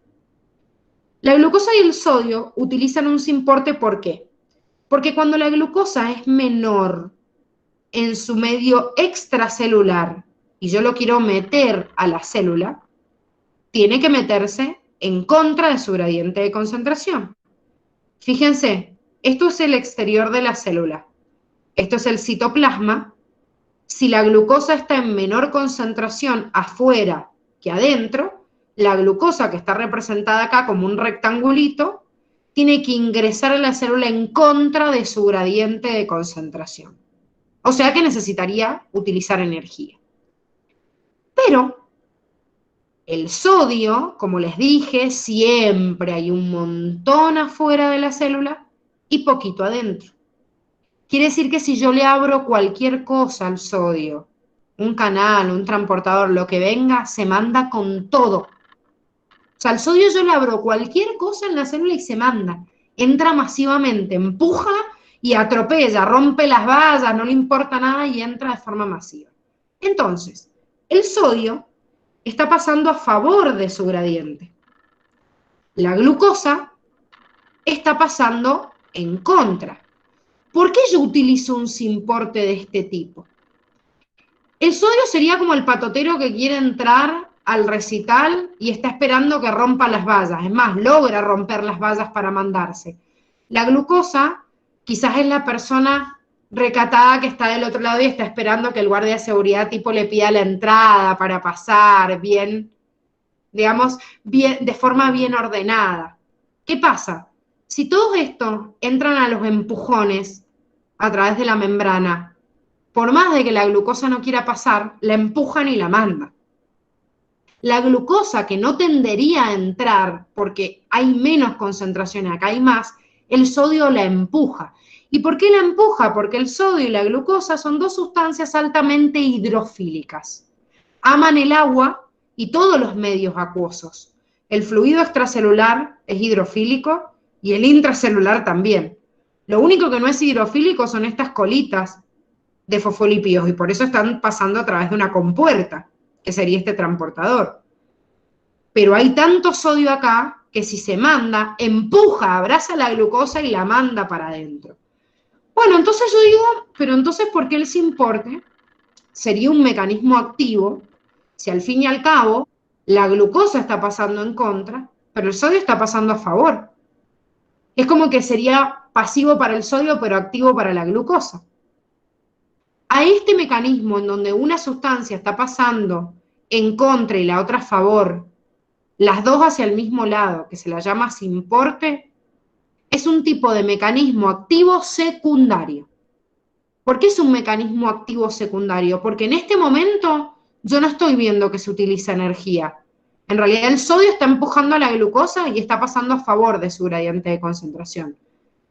La glucosa y el sodio utilizan un simporte, ¿por qué? Porque cuando la glucosa es menor en su medio extracelular y yo lo quiero meter a la célula, tiene que meterse en contra de su gradiente de concentración. Fíjense, esto es el exterior de la célula. Esto es el citoplasma. Si la glucosa está en menor concentración afuera que adentro, la glucosa que está representada acá como un rectangulito, tiene que ingresar a la célula en contra de su gradiente de concentración. O sea que necesitaría utilizar energía. Pero el sodio, como les dije, siempre hay un montón afuera de la célula y poquito adentro. Quiere decir que si yo le abro cualquier cosa al sodio, un canal, un transportador, lo que venga, se manda con todo. O sea, al sodio yo le abro cualquier cosa en la célula y se manda. Entra masivamente, empuja y atropella, rompe las vallas, no le importa nada y entra de forma masiva. Entonces, el sodio está pasando a favor de su gradiente. La glucosa está pasando en contra. ¿Por qué yo utilizo un simporte de este tipo? El sodio sería como el patotero que quiere entrar al recital y está esperando que rompa las vallas. Es más, logra romper las vallas para mandarse. La glucosa quizás es la persona recatada que está del otro lado y está esperando que el guardia de seguridad tipo le pida la entrada para pasar bien, digamos, bien, de forma bien ordenada. ¿Qué pasa? Si todos estos entran a los empujones a través de la membrana, por más de que la glucosa no quiera pasar, la empujan y la mandan. La glucosa que no tendería a entrar porque hay menos concentración, acá hay más, el sodio la empuja. ¿Y por qué la empuja? Porque el sodio y la glucosa son dos sustancias altamente hidrofílicas. Aman el agua y todos los medios acuosos. El fluido extracelular es hidrofílico y el intracelular también. Lo único que no es hidrofílico son estas colitas de fosfolípidos y por eso están pasando a través de una compuerta, que sería este transportador. Pero hay tanto sodio acá que si se manda, empuja, abraza la glucosa y la manda para adentro. Bueno, entonces yo digo, pero entonces, ¿por qué el simporte sería un mecanismo activo si al fin y al cabo la glucosa está pasando en contra, pero el sodio está pasando a favor? Es como que sería pasivo para el sodio, pero activo para la glucosa. A este mecanismo en donde una sustancia está pasando en contra y la otra a favor, las dos hacia el mismo lado, que se la llama simporte, es un tipo de mecanismo activo secundario. ¿Por qué es un mecanismo activo secundario? Porque en este momento yo no estoy viendo que se utiliza energía. En realidad el sodio está empujando a la glucosa y está pasando a favor de su gradiente de concentración.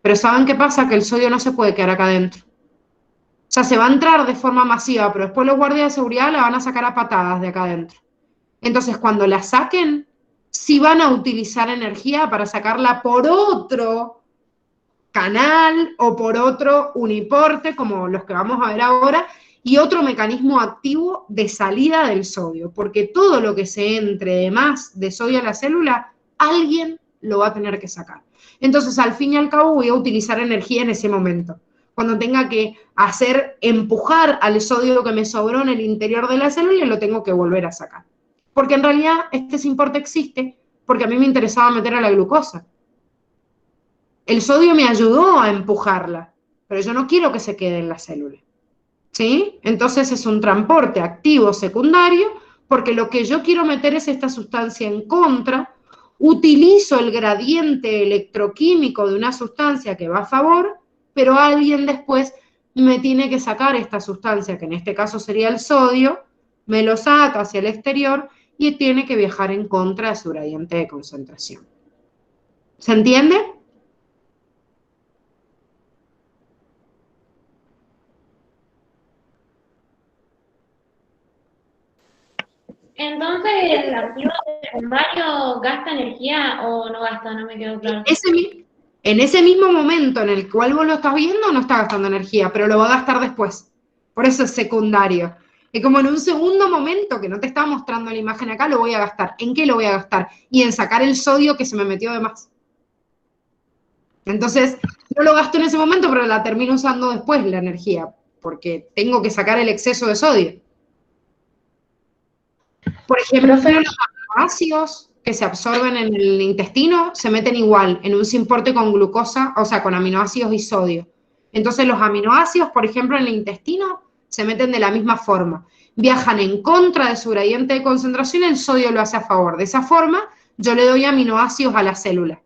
Pero ¿saben qué pasa? Que el sodio no se puede quedar acá adentro. O sea, se va a entrar de forma masiva, pero después los guardias de seguridad la van a sacar a patadas de acá adentro. Entonces, cuando la saquen, sí van a utilizar energía para sacarla por otro canal o por otro uniporte, como los que vamos a ver ahora, y otro mecanismo activo de salida del sodio, porque todo lo que se entre de más de sodio a la célula, alguien lo va a tener que sacar. Entonces, al fin y al cabo, voy a utilizar energía en ese momento. Cuando tenga que empujar al sodio que me sobró en el interior de la célula, lo tengo que volver a sacar. Porque en realidad este simporte existe porque a mí me interesaba meter a la glucosa. El sodio me ayudó a empujarla, pero yo no quiero que se quede en la célula. ¿Sí? Entonces es un transporte activo secundario porque lo que yo quiero meter es esta sustancia en contra, utilizo el gradiente electroquímico de una sustancia que va a favor, pero alguien después me tiene que sacar esta sustancia, que en este caso sería el sodio, me lo saca hacia el exterior y tiene que viajar en contra de su gradiente de concentración. ¿Se entiende? Entonces, el activo secundario gasta energía o no gasta? No me quedó claro. En ese mismo momento en el cual vos lo estás viendo, no está gastando energía, pero lo va a gastar después. Por eso es secundario. Es como en un segundo momento que no te está mostrando la imagen acá, lo voy a gastar. ¿En qué lo voy a gastar? Y en sacar el sodio que se me metió de más. Entonces, no lo gasto en ese momento, pero la termino usando después la energía, porque tengo que sacar el exceso de sodio. Por ejemplo, los aminoácidos que se absorben en el intestino se meten igual, en un simporte con glucosa, o sea, con aminoácidos y sodio. Entonces, los aminoácidos, por ejemplo, en el intestino, se meten de la misma forma. Viajan en contra de su gradiente de concentración, el sodio lo hace a favor. De esa forma, yo le doy aminoácidos a la célula.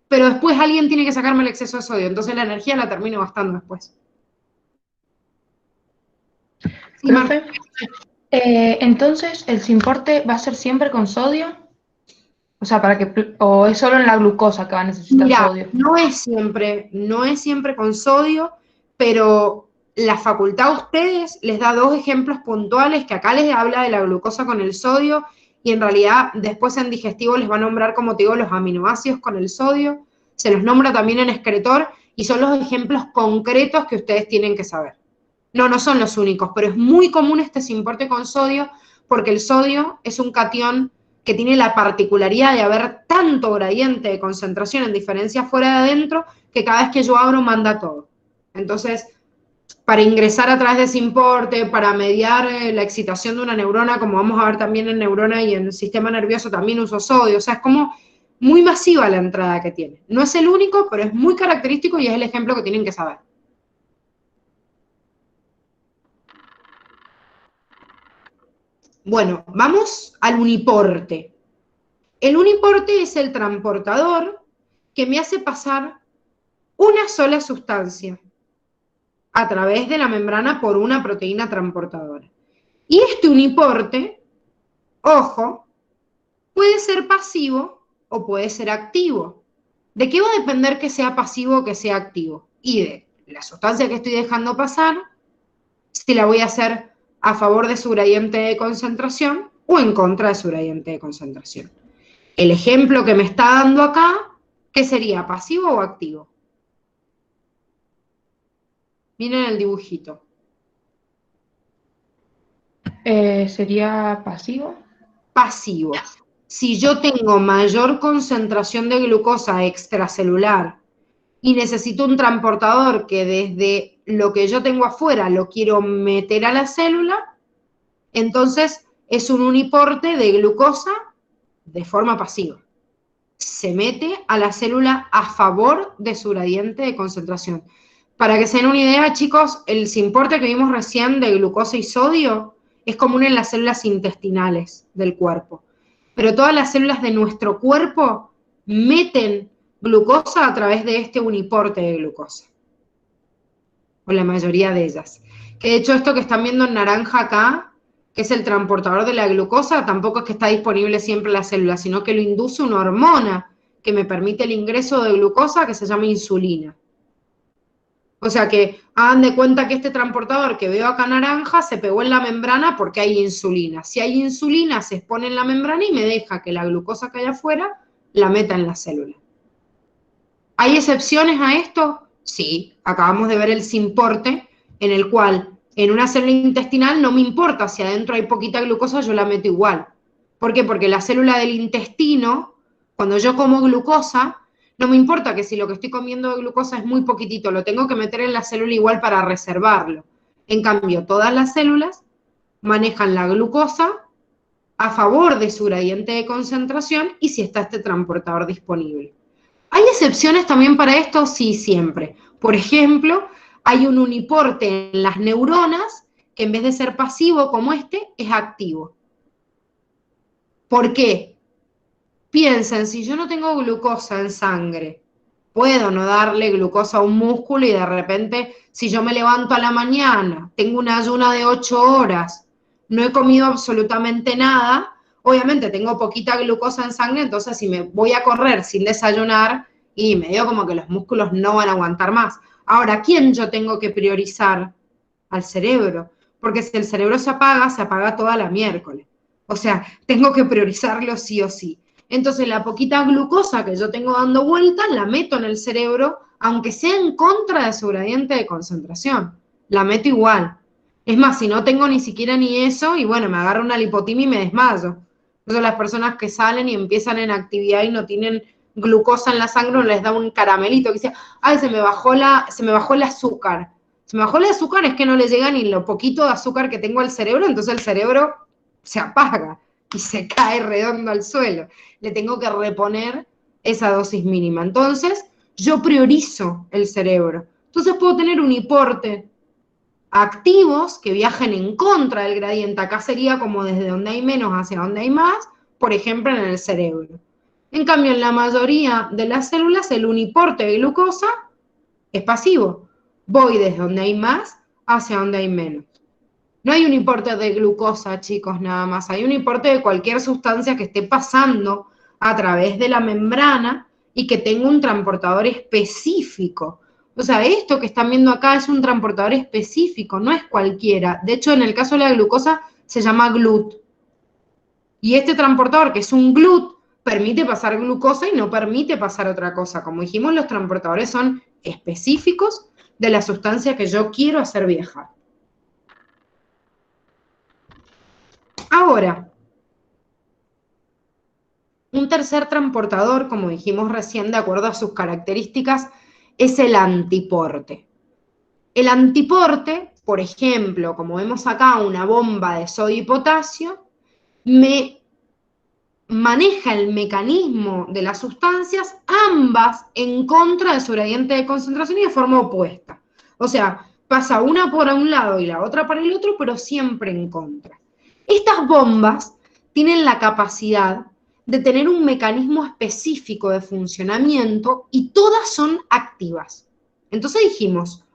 Pero después alguien tiene que sacarme el exceso de sodio, entonces la energía la termino gastando después. Sí, Profe, entonces, ¿el simporte va a ser siempre con sodio? O sea, ¿o es solo en la glucosa que va a necesitar sodio? No es siempre con sodio, pero la facultad a ustedes les da 2 ejemplos puntuales, que acá les habla de la glucosa con el sodio, y en realidad después en digestivo les va a nombrar, como te digo, los aminoácidos con el sodio, se los nombra también en excretor, y son los ejemplos concretos que ustedes tienen que saber. No son los únicos, pero es muy común este simporte con sodio, porque el sodio es un catión que tiene la particularidad de haber tanto gradiente de concentración en diferencia fuera de adentro, que cada vez que yo abro manda todo. Entonces, para ingresar a través de ese importe, para mediar la excitación de una neurona, como vamos a ver también en neurona y en el sistema nervioso, también uso sodio. O sea, es como muy masiva la entrada que tiene. No es el único, pero es muy característico y es el ejemplo que tienen que saber. Bueno, vamos al uniporte. El uniporte es el transportador que me hace pasar una sola sustancia a través de la membrana por una proteína transportadora. Y este uniporte, ojo, puede ser pasivo o puede ser activo. ¿De qué va a depender que sea pasivo o que sea activo? Y de la sustancia que estoy dejando pasar, si la voy a hacer a favor de su gradiente de concentración o en contra de su gradiente de concentración. El ejemplo que me está dando acá, ¿qué sería? ¿Pasivo o activo? Miren el dibujito. ¿Sería pasivo? Pasivo. Si yo tengo mayor concentración de glucosa extracelular y necesito un transportador que desde lo que yo tengo afuera lo quiero meter a la célula, entonces es un uniporte de glucosa de forma pasiva. Se mete a la célula a favor de su gradiente de concentración. Para que se den una idea, chicos, el simporte que vimos recién de glucosa y sodio es común en las células intestinales del cuerpo. Pero todas las células de nuestro cuerpo meten glucosa a través de este uniporte de glucosa. O la mayoría de ellas. Que de hecho esto que están viendo en naranja acá, que es el transportador de la glucosa, tampoco es que está disponible siempre en la célula, sino que lo induce una hormona que me permite el ingreso de glucosa que se llama insulina. O sea que hagan de cuenta que este transportador que veo acá naranja se pegó en la membrana porque hay insulina. Si hay insulina se expone en la membrana y me deja que la glucosa que hay afuera la meta en la célula. ¿Hay excepciones a esto? Sí, acabamos de ver el simporte en el cual en una célula intestinal no me importa si adentro hay poquita glucosa, yo la meto igual. ¿Por qué? Porque la célula del intestino, cuando yo como glucosa, no me importa que si lo que estoy comiendo de glucosa es muy poquitito, lo tengo que meter en la célula igual para reservarlo. En cambio, todas las células manejan la glucosa a favor de su gradiente de concentración y si está este transportador disponible. ¿Hay excepciones también para esto? Sí, siempre. Por ejemplo, hay un uniporte en las neuronas que en vez de ser pasivo como este, es activo. ¿Por qué? Piensen, si yo no tengo glucosa en sangre, puedo no darle glucosa a un músculo y de repente, si yo me levanto a la mañana, tengo una ayuna de 8 horas, no he comido absolutamente nada, obviamente tengo poquita glucosa en sangre, entonces si me voy a correr sin desayunar, y medio como que los músculos no van a aguantar más. Ahora, ¿a quién yo tengo que priorizar? Al cerebro, porque si el cerebro se apaga toda la miércoles. O sea, tengo que priorizarlo sí o sí. Entonces, la poquita glucosa que yo tengo dando vueltas, la meto en el cerebro, aunque sea en contra de su gradiente de concentración. La meto igual. Es más, si no tengo ni siquiera ni eso, y bueno, me agarro una lipotimia y me desmayo. Entonces, las personas que salen y empiezan en actividad y no tienen glucosa en la sangre, no les da un caramelito que dice, ay, se me bajó el azúcar. Se me bajó el azúcar, es que no le llega ni lo poquito de azúcar que tengo al cerebro, entonces el cerebro se apaga y se cae redondo al suelo. Le tengo que reponer esa dosis mínima. Entonces, yo priorizo el cerebro. Entonces puedo tener un importe activos que viajen en contra del gradiente. Acá sería como desde donde hay menos hacia donde hay más, por ejemplo, en el cerebro. En cambio, en la mayoría de las células, el uniporte de glucosa es pasivo. Voy desde donde hay más hacia donde hay menos. No hay un importe de glucosa, chicos, nada más. Hay un importe de cualquier sustancia que esté pasando a través de la membrana y que tenga un transportador específico. O sea, esto que están viendo acá es un transportador específico, no es cualquiera. De hecho, en el caso de la glucosa, se llama GLUT. Y este transportador, que es un GLUT, permite pasar glucosa y no permite pasar otra cosa. Como dijimos, los transportadores son específicos de la sustancia que yo quiero hacer viajar. Ahora, un tercer transportador, como dijimos recién, de acuerdo a sus características, es el antiporte. El antiporte, por ejemplo, como vemos acá, una bomba de sodio y potasio, me maneja el mecanismo de las sustancias, ambas en contra de su gradiente de concentración y de forma opuesta. O sea, pasa una por un lado y la otra para el otro, pero siempre en contra. Estas bombas tienen la capacidad de tener un mecanismo específico de funcionamiento y todas son activas. Entonces dijimos,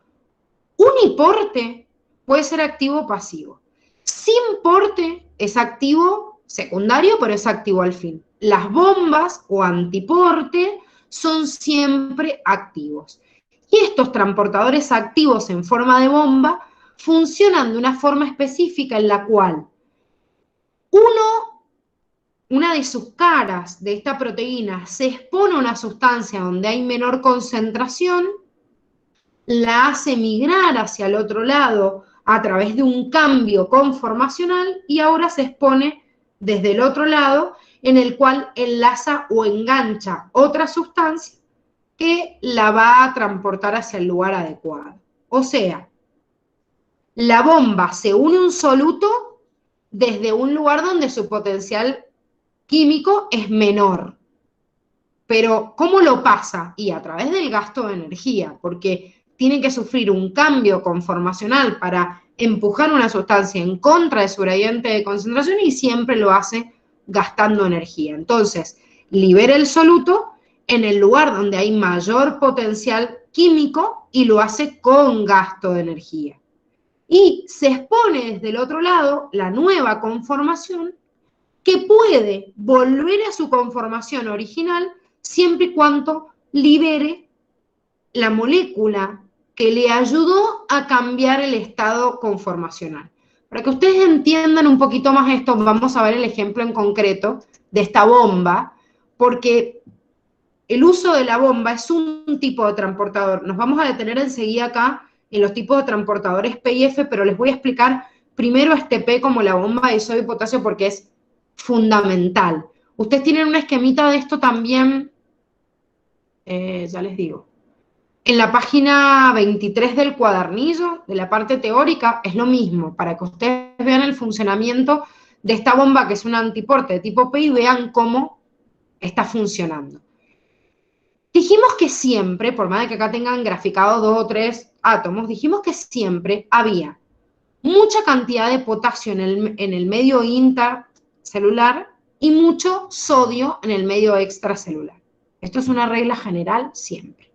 uniporte puede ser activo o pasivo. Sin porte es activo secundario, pero es activo al fin. Las bombas o antiporte son siempre activos. Y estos transportadores activos en forma de bomba funcionan de una forma específica en la cual una de sus caras de esta proteína se expone a una sustancia donde hay menor concentración, la hace migrar hacia el otro lado a través de un cambio conformacional y ahora se expone desde el otro lado en el cual enlaza o engancha otra sustancia que la va a transportar hacia el lugar adecuado. O sea, la bomba se une a un soluto desde un lugar donde su potencial químico es menor. Pero, ¿cómo lo pasa? Y a través del gasto de energía, porque tiene que sufrir un cambio conformacional para empujar una sustancia en contra de su gradiente de concentración y siempre lo hace gastando energía. Entonces, libera el soluto en el lugar donde hay mayor potencial químico y lo hace con gasto de energía. Y se expone desde el otro lado la nueva conformación que puede volver a su conformación original siempre y cuando libere la molécula que le ayudó a cambiar el estado conformacional. Para que ustedes entiendan un poquito más esto, vamos a ver el ejemplo en concreto de esta bomba, porque el uso de la bomba es un tipo de transportador. Nos vamos a detener enseguida acá en los tipos de transportadores P y F, pero les voy a explicar primero este P como la bomba de sodio y potasio porque es fundamental. Ustedes tienen un esquemita de esto también, ya les digo. En la página 23 del cuadernillo, de la parte teórica, es lo mismo, para que ustedes vean el funcionamiento de esta bomba, que es un antiporte de tipo P, y vean cómo está funcionando. Dijimos que siempre, por más de que acá tengan graficado 2 o 3 átomos, dijimos que siempre había mucha cantidad de potasio en el medio intercelular y mucho sodio en el medio extracelular. Esto es una regla general siempre.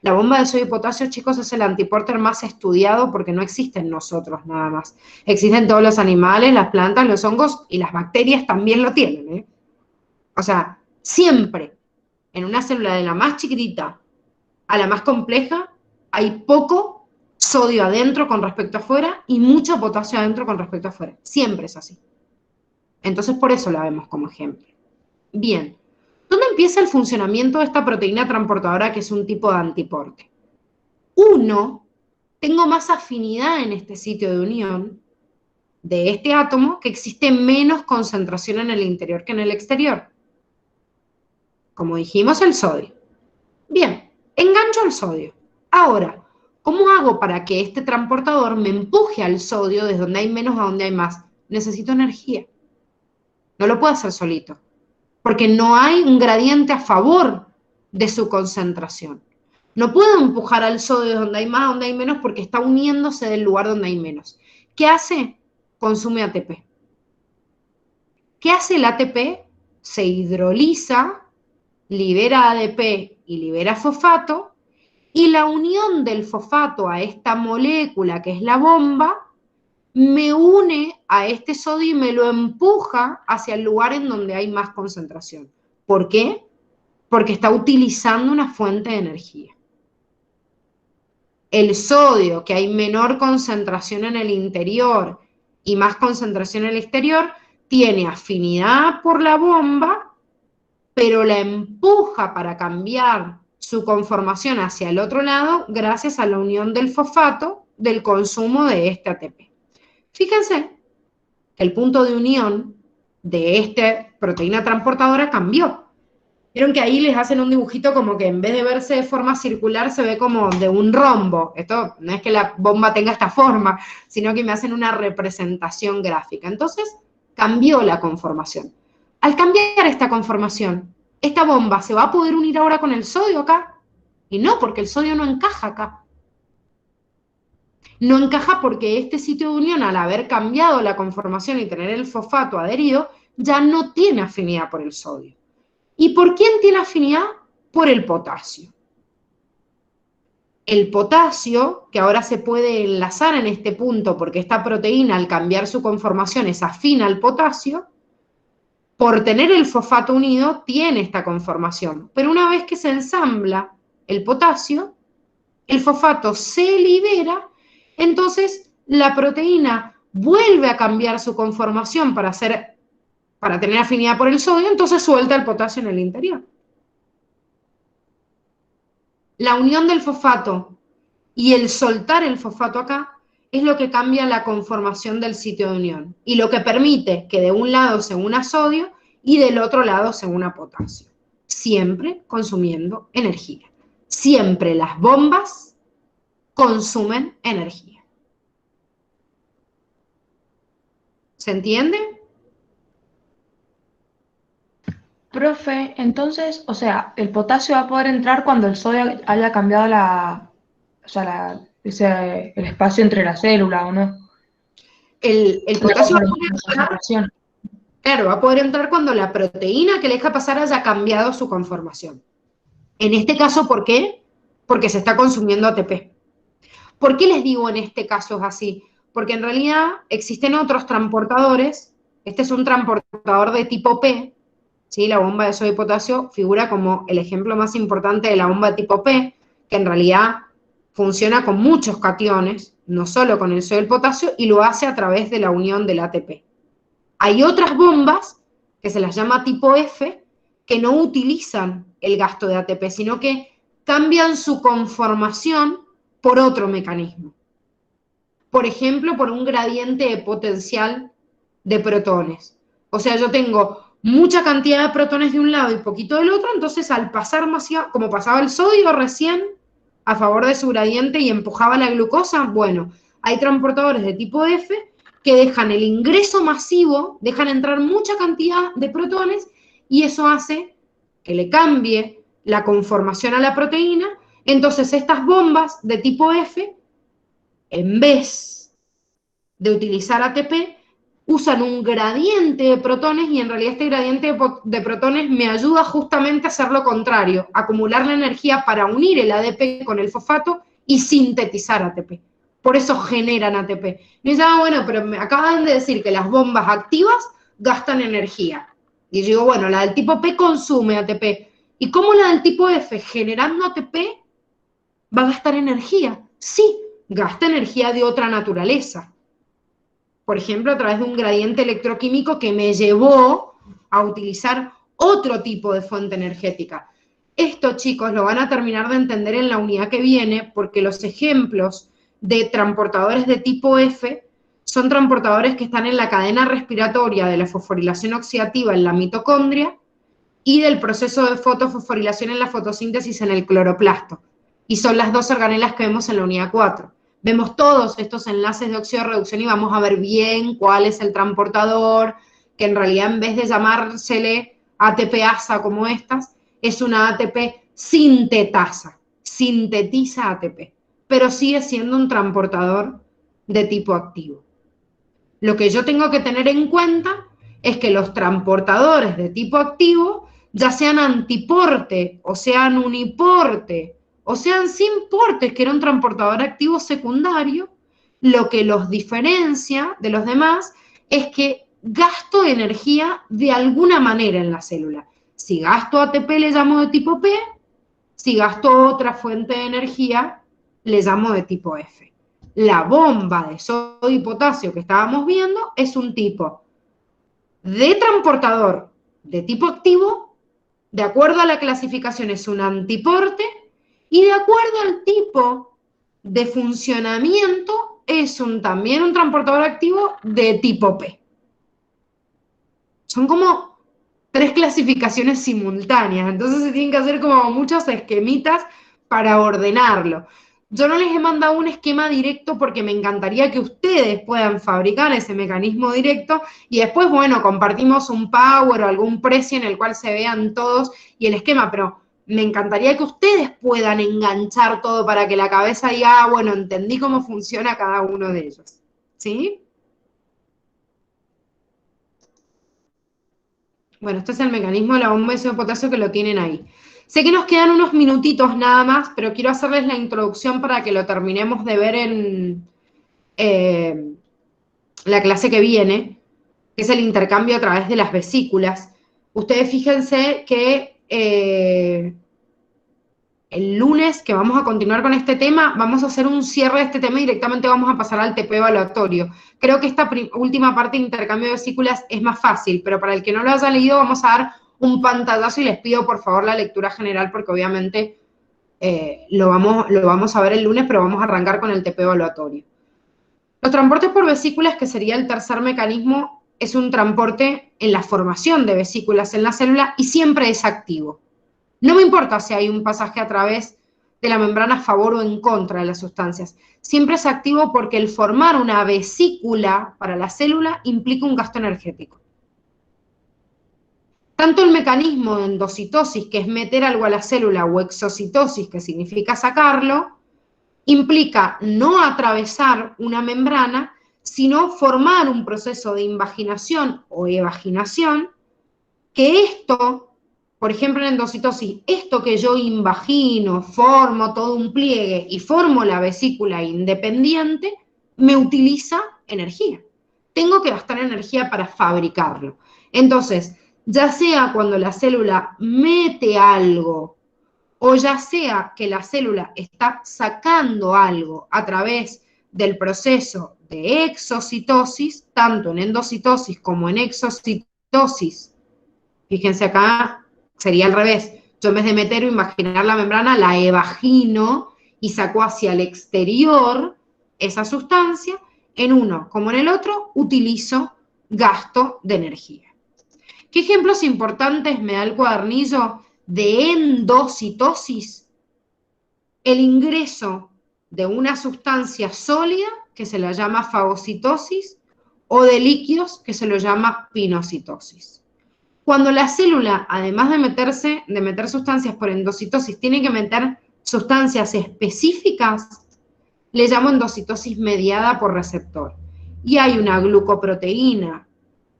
La bomba de sodio y potasio, chicos, es el antiporter más estudiado porque no existe en nosotros nada más. Existen todos los animales, las plantas, los hongos y las bacterias también lo tienen, ¿eh? O sea, siempre en una célula de la más chiquitita a la más compleja hay poco sodio adentro con respecto a afuera y mucho potasio adentro con respecto a afuera. Siempre es así. Entonces, por eso la vemos como ejemplo. Bien, ¿dónde empieza el funcionamiento de esta proteína transportadora que es un tipo de antiporte? 1, tengo más afinidad en este sitio de unión de este átomo, que existe menos concentración en el interior que en el exterior. Como dijimos, el sodio. Bien, engancho al sodio. Ahora, ¿cómo hago para que este transportador me empuje al sodio desde donde hay menos a donde hay más? Necesito energía. No lo puedo hacer solito, porque no hay un gradiente a favor de su concentración. No puedo empujar al sodio de donde hay más a donde hay menos porque está uniéndose del lugar donde hay menos. ¿Qué hace? Consume ATP. ¿Qué hace el ATP? Se hidroliza, libera ADP y libera fosfato, y la unión del fosfato a esta molécula que es la bomba me une a este sodio y me lo empuja hacia el lugar en donde hay más concentración. ¿Por qué? Porque está utilizando una fuente de energía. El sodio, que hay menor concentración en el interior y más concentración en el exterior, tiene afinidad por la bomba, pero la empuja para cambiar su conformación hacia el otro lado gracias a la unión del fosfato del consumo de este ATP. Fíjense que el punto de unión de esta proteína transportadora cambió. Vieron que ahí les hacen un dibujito como que en vez de verse de forma circular se ve como de un rombo. Esto no es que la bomba tenga esta forma, sino que me hacen una representación gráfica. Entonces, cambió la conformación. Al cambiar esta conformación, esta bomba se va a poder unir ahora con el sodio acá. Y no, porque el sodio no encaja acá. No encaja porque este sitio de unión, al haber cambiado la conformación y tener el fosfato adherido, ya no tiene afinidad por el sodio. ¿Y por quién tiene afinidad? Por el potasio. El potasio, que ahora se puede enlazar en este punto porque esta proteína al cambiar su conformación es afín al potasio, por tener el fosfato unido tiene esta conformación. Pero una vez que se ensambla el potasio, el fosfato se libera, entonces la proteína vuelve a cambiar su conformación para tener afinidad por el sodio, entonces suelta el potasio en el interior. La unión del fosfato y el soltar el fosfato acá es lo que cambia la conformación del sitio de unión y lo que permite que de un lado se una sodio y del otro lado se una potasio, siempre consumiendo energía. Siempre las bombas consumen energía. ¿Se entiende? Profe, entonces, o sea, el potasio va a poder entrar cuando el sodio haya cambiado el espacio entre las células, ¿o no? El potasio va a La poder entrar, concentración. claro, va a poder entrar cuando la proteína que le deja pasar haya cambiado su conformación. En este caso, ¿por qué? Porque se está consumiendo ATP. ¿Por qué les digo en este caso es así? Porque en realidad existen otros transportadores. Este es un transportador de tipo P, ¿sí? La bomba de sodio y potasio figura como el ejemplo más importante de la bomba de tipo P, que en realidad funciona con muchos cationes, no solo con el sodio y el potasio, y lo hace a través de la unión del ATP. Hay otras bombas, que se las llama tipo F, que no utilizan el gasto de ATP, sino que cambian su conformación por otro mecanismo. Por ejemplo, por un gradiente de potencial de protones. O sea, yo tengo mucha cantidad de protones de un lado y poquito del otro, entonces al pasar masiva, como pasaba el sodio recién, a favor de su gradiente y empujaba la glucosa, bueno, hay transportadores de tipo F que dejan el ingreso masivo, dejan entrar mucha cantidad de protones y eso hace que le cambie la conformación a la proteína. Entonces estas bombas de tipo F, en vez de utilizar ATP, usan un gradiente de protones y en realidad este gradiente de protones me ayuda justamente a hacer lo contrario, acumular la energía para unir el ADP con el fosfato y sintetizar ATP. Por eso generan ATP. Y me dice, bueno, pero me acaban de decir que las bombas activas gastan energía. Y yo digo, bueno, la del tipo P consume ATP. ¿Y cómo la del tipo F, generando ATP, va a gastar energía? Sí, gasta energía de otra naturaleza. por ejemplo, a través de un gradiente electroquímico que me llevó a utilizar otro tipo de fuente energética. Esto, chicos, lo van a terminar de entender en la unidad que viene, porque los ejemplos de transportadores de tipo F son transportadores que están en la cadena respiratoria de la fosforilación oxidativa en la mitocondria y del proceso de fotofosforilación en la fotosíntesis en el cloroplasto. Y son las dos organelas que vemos en la unidad 4. Vemos todos estos enlaces de óxido de reducción y vamos a ver bien cuál es el transportador, que en realidad en vez de llamársele ATP-ASA como estas, es una ATP sintetasa, sintetiza ATP, pero sigue siendo un transportador de tipo activo. Lo que yo tengo que tener en cuenta es que los transportadores de tipo activo, ya sean antiporte o sean uniporte, o sean sin portes, que era un transportador activo secundario, lo que los diferencia de los demás es que gasto energía de alguna manera en la célula. Si gasto ATP le llamo de tipo P, si gasto otra fuente de energía le llamo de tipo F. La bomba de sodio y potasio que estábamos viendo es un tipo de transportador de tipo activo, de acuerdo a la clasificación es un antiporte, y de acuerdo al tipo de funcionamiento es también un transportador activo de tipo P. Son como 3 clasificaciones simultáneas, entonces se tienen que hacer como muchos esquemitas para ordenarlo. Yo no les he mandado un esquema directo porque me encantaría que ustedes puedan fabricar ese mecanismo directo y después, bueno, compartimos un power o algún precio en el cual se vean todos y el esquema, pero me encantaría que ustedes puedan enganchar todo para que la cabeza diga, ah, bueno, entendí cómo funciona cada uno de ellos, ¿sí? Bueno, este es el mecanismo de la bomba de sodio de potasio que lo tienen ahí. Sé que nos quedan unos minutitos nada más, pero quiero hacerles la introducción para que lo terminemos de ver en la clase que viene, que es el intercambio a través de las vesículas. Ustedes fíjense que el lunes que vamos a continuar con este tema, vamos a hacer un cierre de este tema y directamente vamos a pasar al TP evaluatorio. Creo que esta última parte de intercambio de vesículas es más fácil, pero para el que no lo haya leído vamos a dar un pantallazo y les pido por favor la lectura general porque obviamente lo vamos a ver el lunes, pero vamos a arrancar con el TP evaluatorio. Los transportes por vesículas, que sería el tercer mecanismo, es un transporte en la formación de vesículas en la célula y siempre es activo. No me importa si hay un pasaje a través de la membrana a favor o en contra de las sustancias. Siempre es activo porque el formar una vesícula para la célula implica un gasto energético. Tanto el mecanismo de endocitosis, que es meter algo a la célula, o exocitosis, que significa sacarlo, implica no atravesar una membrana, sino formar un proceso de invaginación o evaginación, que esto, por ejemplo en endocitosis, esto que yo invagino, formo todo un pliegue y formo la vesícula independiente, me utiliza energía. Tengo que gastar energía para fabricarlo. Entonces, ya sea cuando la célula mete algo, o ya sea que la célula está sacando algo a través del proceso de exocitosis, tanto en endocitosis como en exocitosis. Fíjense acá, sería al revés. Yo en vez de meter o imaginar la membrana, la evagino y saco hacia el exterior esa sustancia. En uno como en el otro, utilizo gasto de energía. ¿Qué ejemplos importantes me da el cuadernillo de endocitosis? El ingreso de una sustancia sólida, que se la llama fagocitosis, o de líquidos, que se lo llama pinocitosis. Cuando la célula, además de meter sustancias por endocitosis, tiene que meter sustancias específicas, le llamo endocitosis mediada por receptor. Y hay una glucoproteína,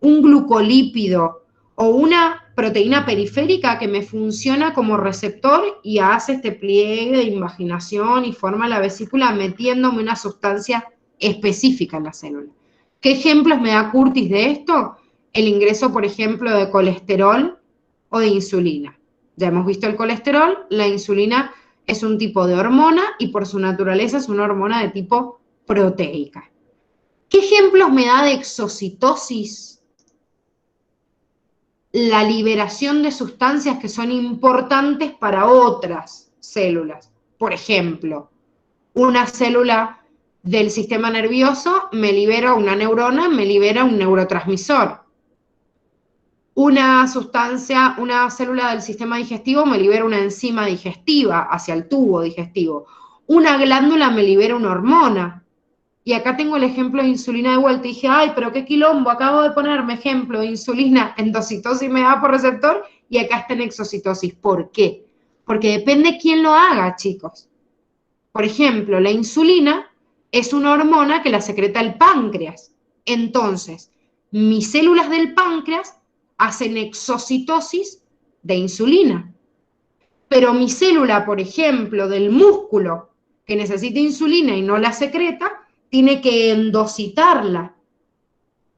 un glucolípido o una proteína periférica que me funciona como receptor y hace este pliegue de invaginación y forma la vesícula metiéndome una sustancia específica en la célula. ¿Qué ejemplos me da Curtis de esto? El ingreso, por ejemplo, de colesterol o de insulina. Ya hemos visto el colesterol, la insulina es un tipo de hormona y por su naturaleza es una hormona de tipo proteica. ¿Qué ejemplos me da de exocitosis? La liberación de sustancias que son importantes para otras células. Por ejemplo, una célula del sistema nervioso me libera una neurona, me libera un neurotransmisor. Una célula del sistema digestivo me libera una enzima digestiva hacia el tubo digestivo. Una glándula me libera una hormona. Y acá tengo el ejemplo de insulina de vuelta. Y dije, ay, pero qué quilombo, acabo de ponerme ejemplo de insulina endocitosis me da por receptor y acá está en exocitosis. ¿Por qué? Porque depende quién lo haga, chicos. Por ejemplo, la insulina es una hormona que la secreta el páncreas. Entonces, mis células del páncreas hacen exocitosis de insulina. Pero mi célula, por ejemplo, del músculo, que necesita insulina y no la secreta, tiene que endocitarla,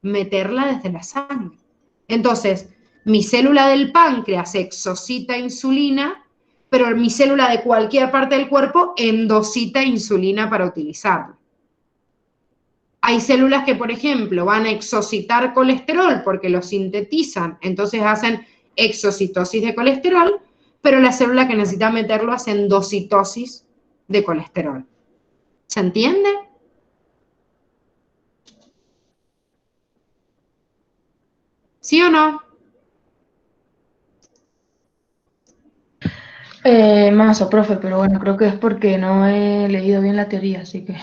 meterla desde la sangre. Entonces, mi célula del páncreas exocita insulina, pero mi célula de cualquier parte del cuerpo endocita insulina para utilizarla. Hay células que, por ejemplo, van a exocitar colesterol porque lo sintetizan, entonces hacen exocitosis de colesterol, pero la célula que necesita meterlo hace endocitosis de colesterol. ¿Se entiende? ¿Sí o no? Más profe, pero bueno, creo que es porque no he leído bien la teoría, así que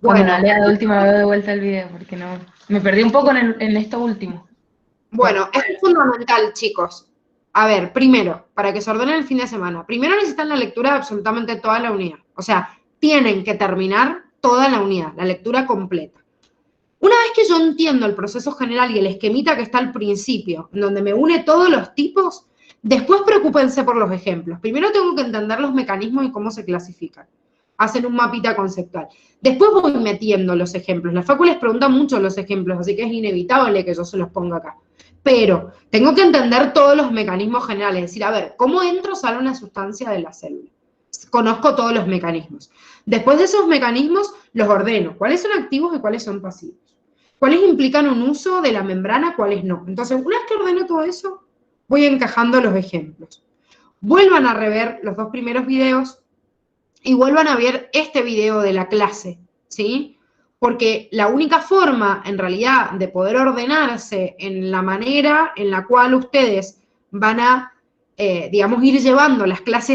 cuando Bueno, la lea de última veo de vuelta el video, porque no, me perdí un poco en esto último. bueno, esto es fundamental, chicos. A ver, primero, para que se ordenen el fin de semana, primero necesitan la lectura de absolutamente toda la unidad. O sea, tienen que terminar toda la unidad, la lectura completa. Una vez que yo entiendo el proceso general y el esquemita que está al principio, en donde me une todos los tipos, después preocúpense por los ejemplos. Primero tengo que entender los mecanismos y cómo se clasifican. Hacen un mapita conceptual. Después voy metiendo los ejemplos. La facu les pregunta mucho los ejemplos, así que es inevitable que yo se los ponga acá. Pero tengo que entender todos los mecanismos generales. Es decir, a ver, ¿cómo entro o sale una sustancia de la célula? Conozco todos los mecanismos. Después de esos mecanismos, los ordeno. ¿Cuáles son activos y cuáles son pasivos? ¿Cuáles implican un uso de la membrana, cuáles no? Entonces, una vez que ordeno todo eso, voy encajando los ejemplos. Vuelvan a rever los dos primeros videos y vuelvan a ver este video de la clase, ¿sí? Porque la única forma, en realidad, de poder ordenarse en la manera en la cual ustedes van a, digamos, ir llevando las clases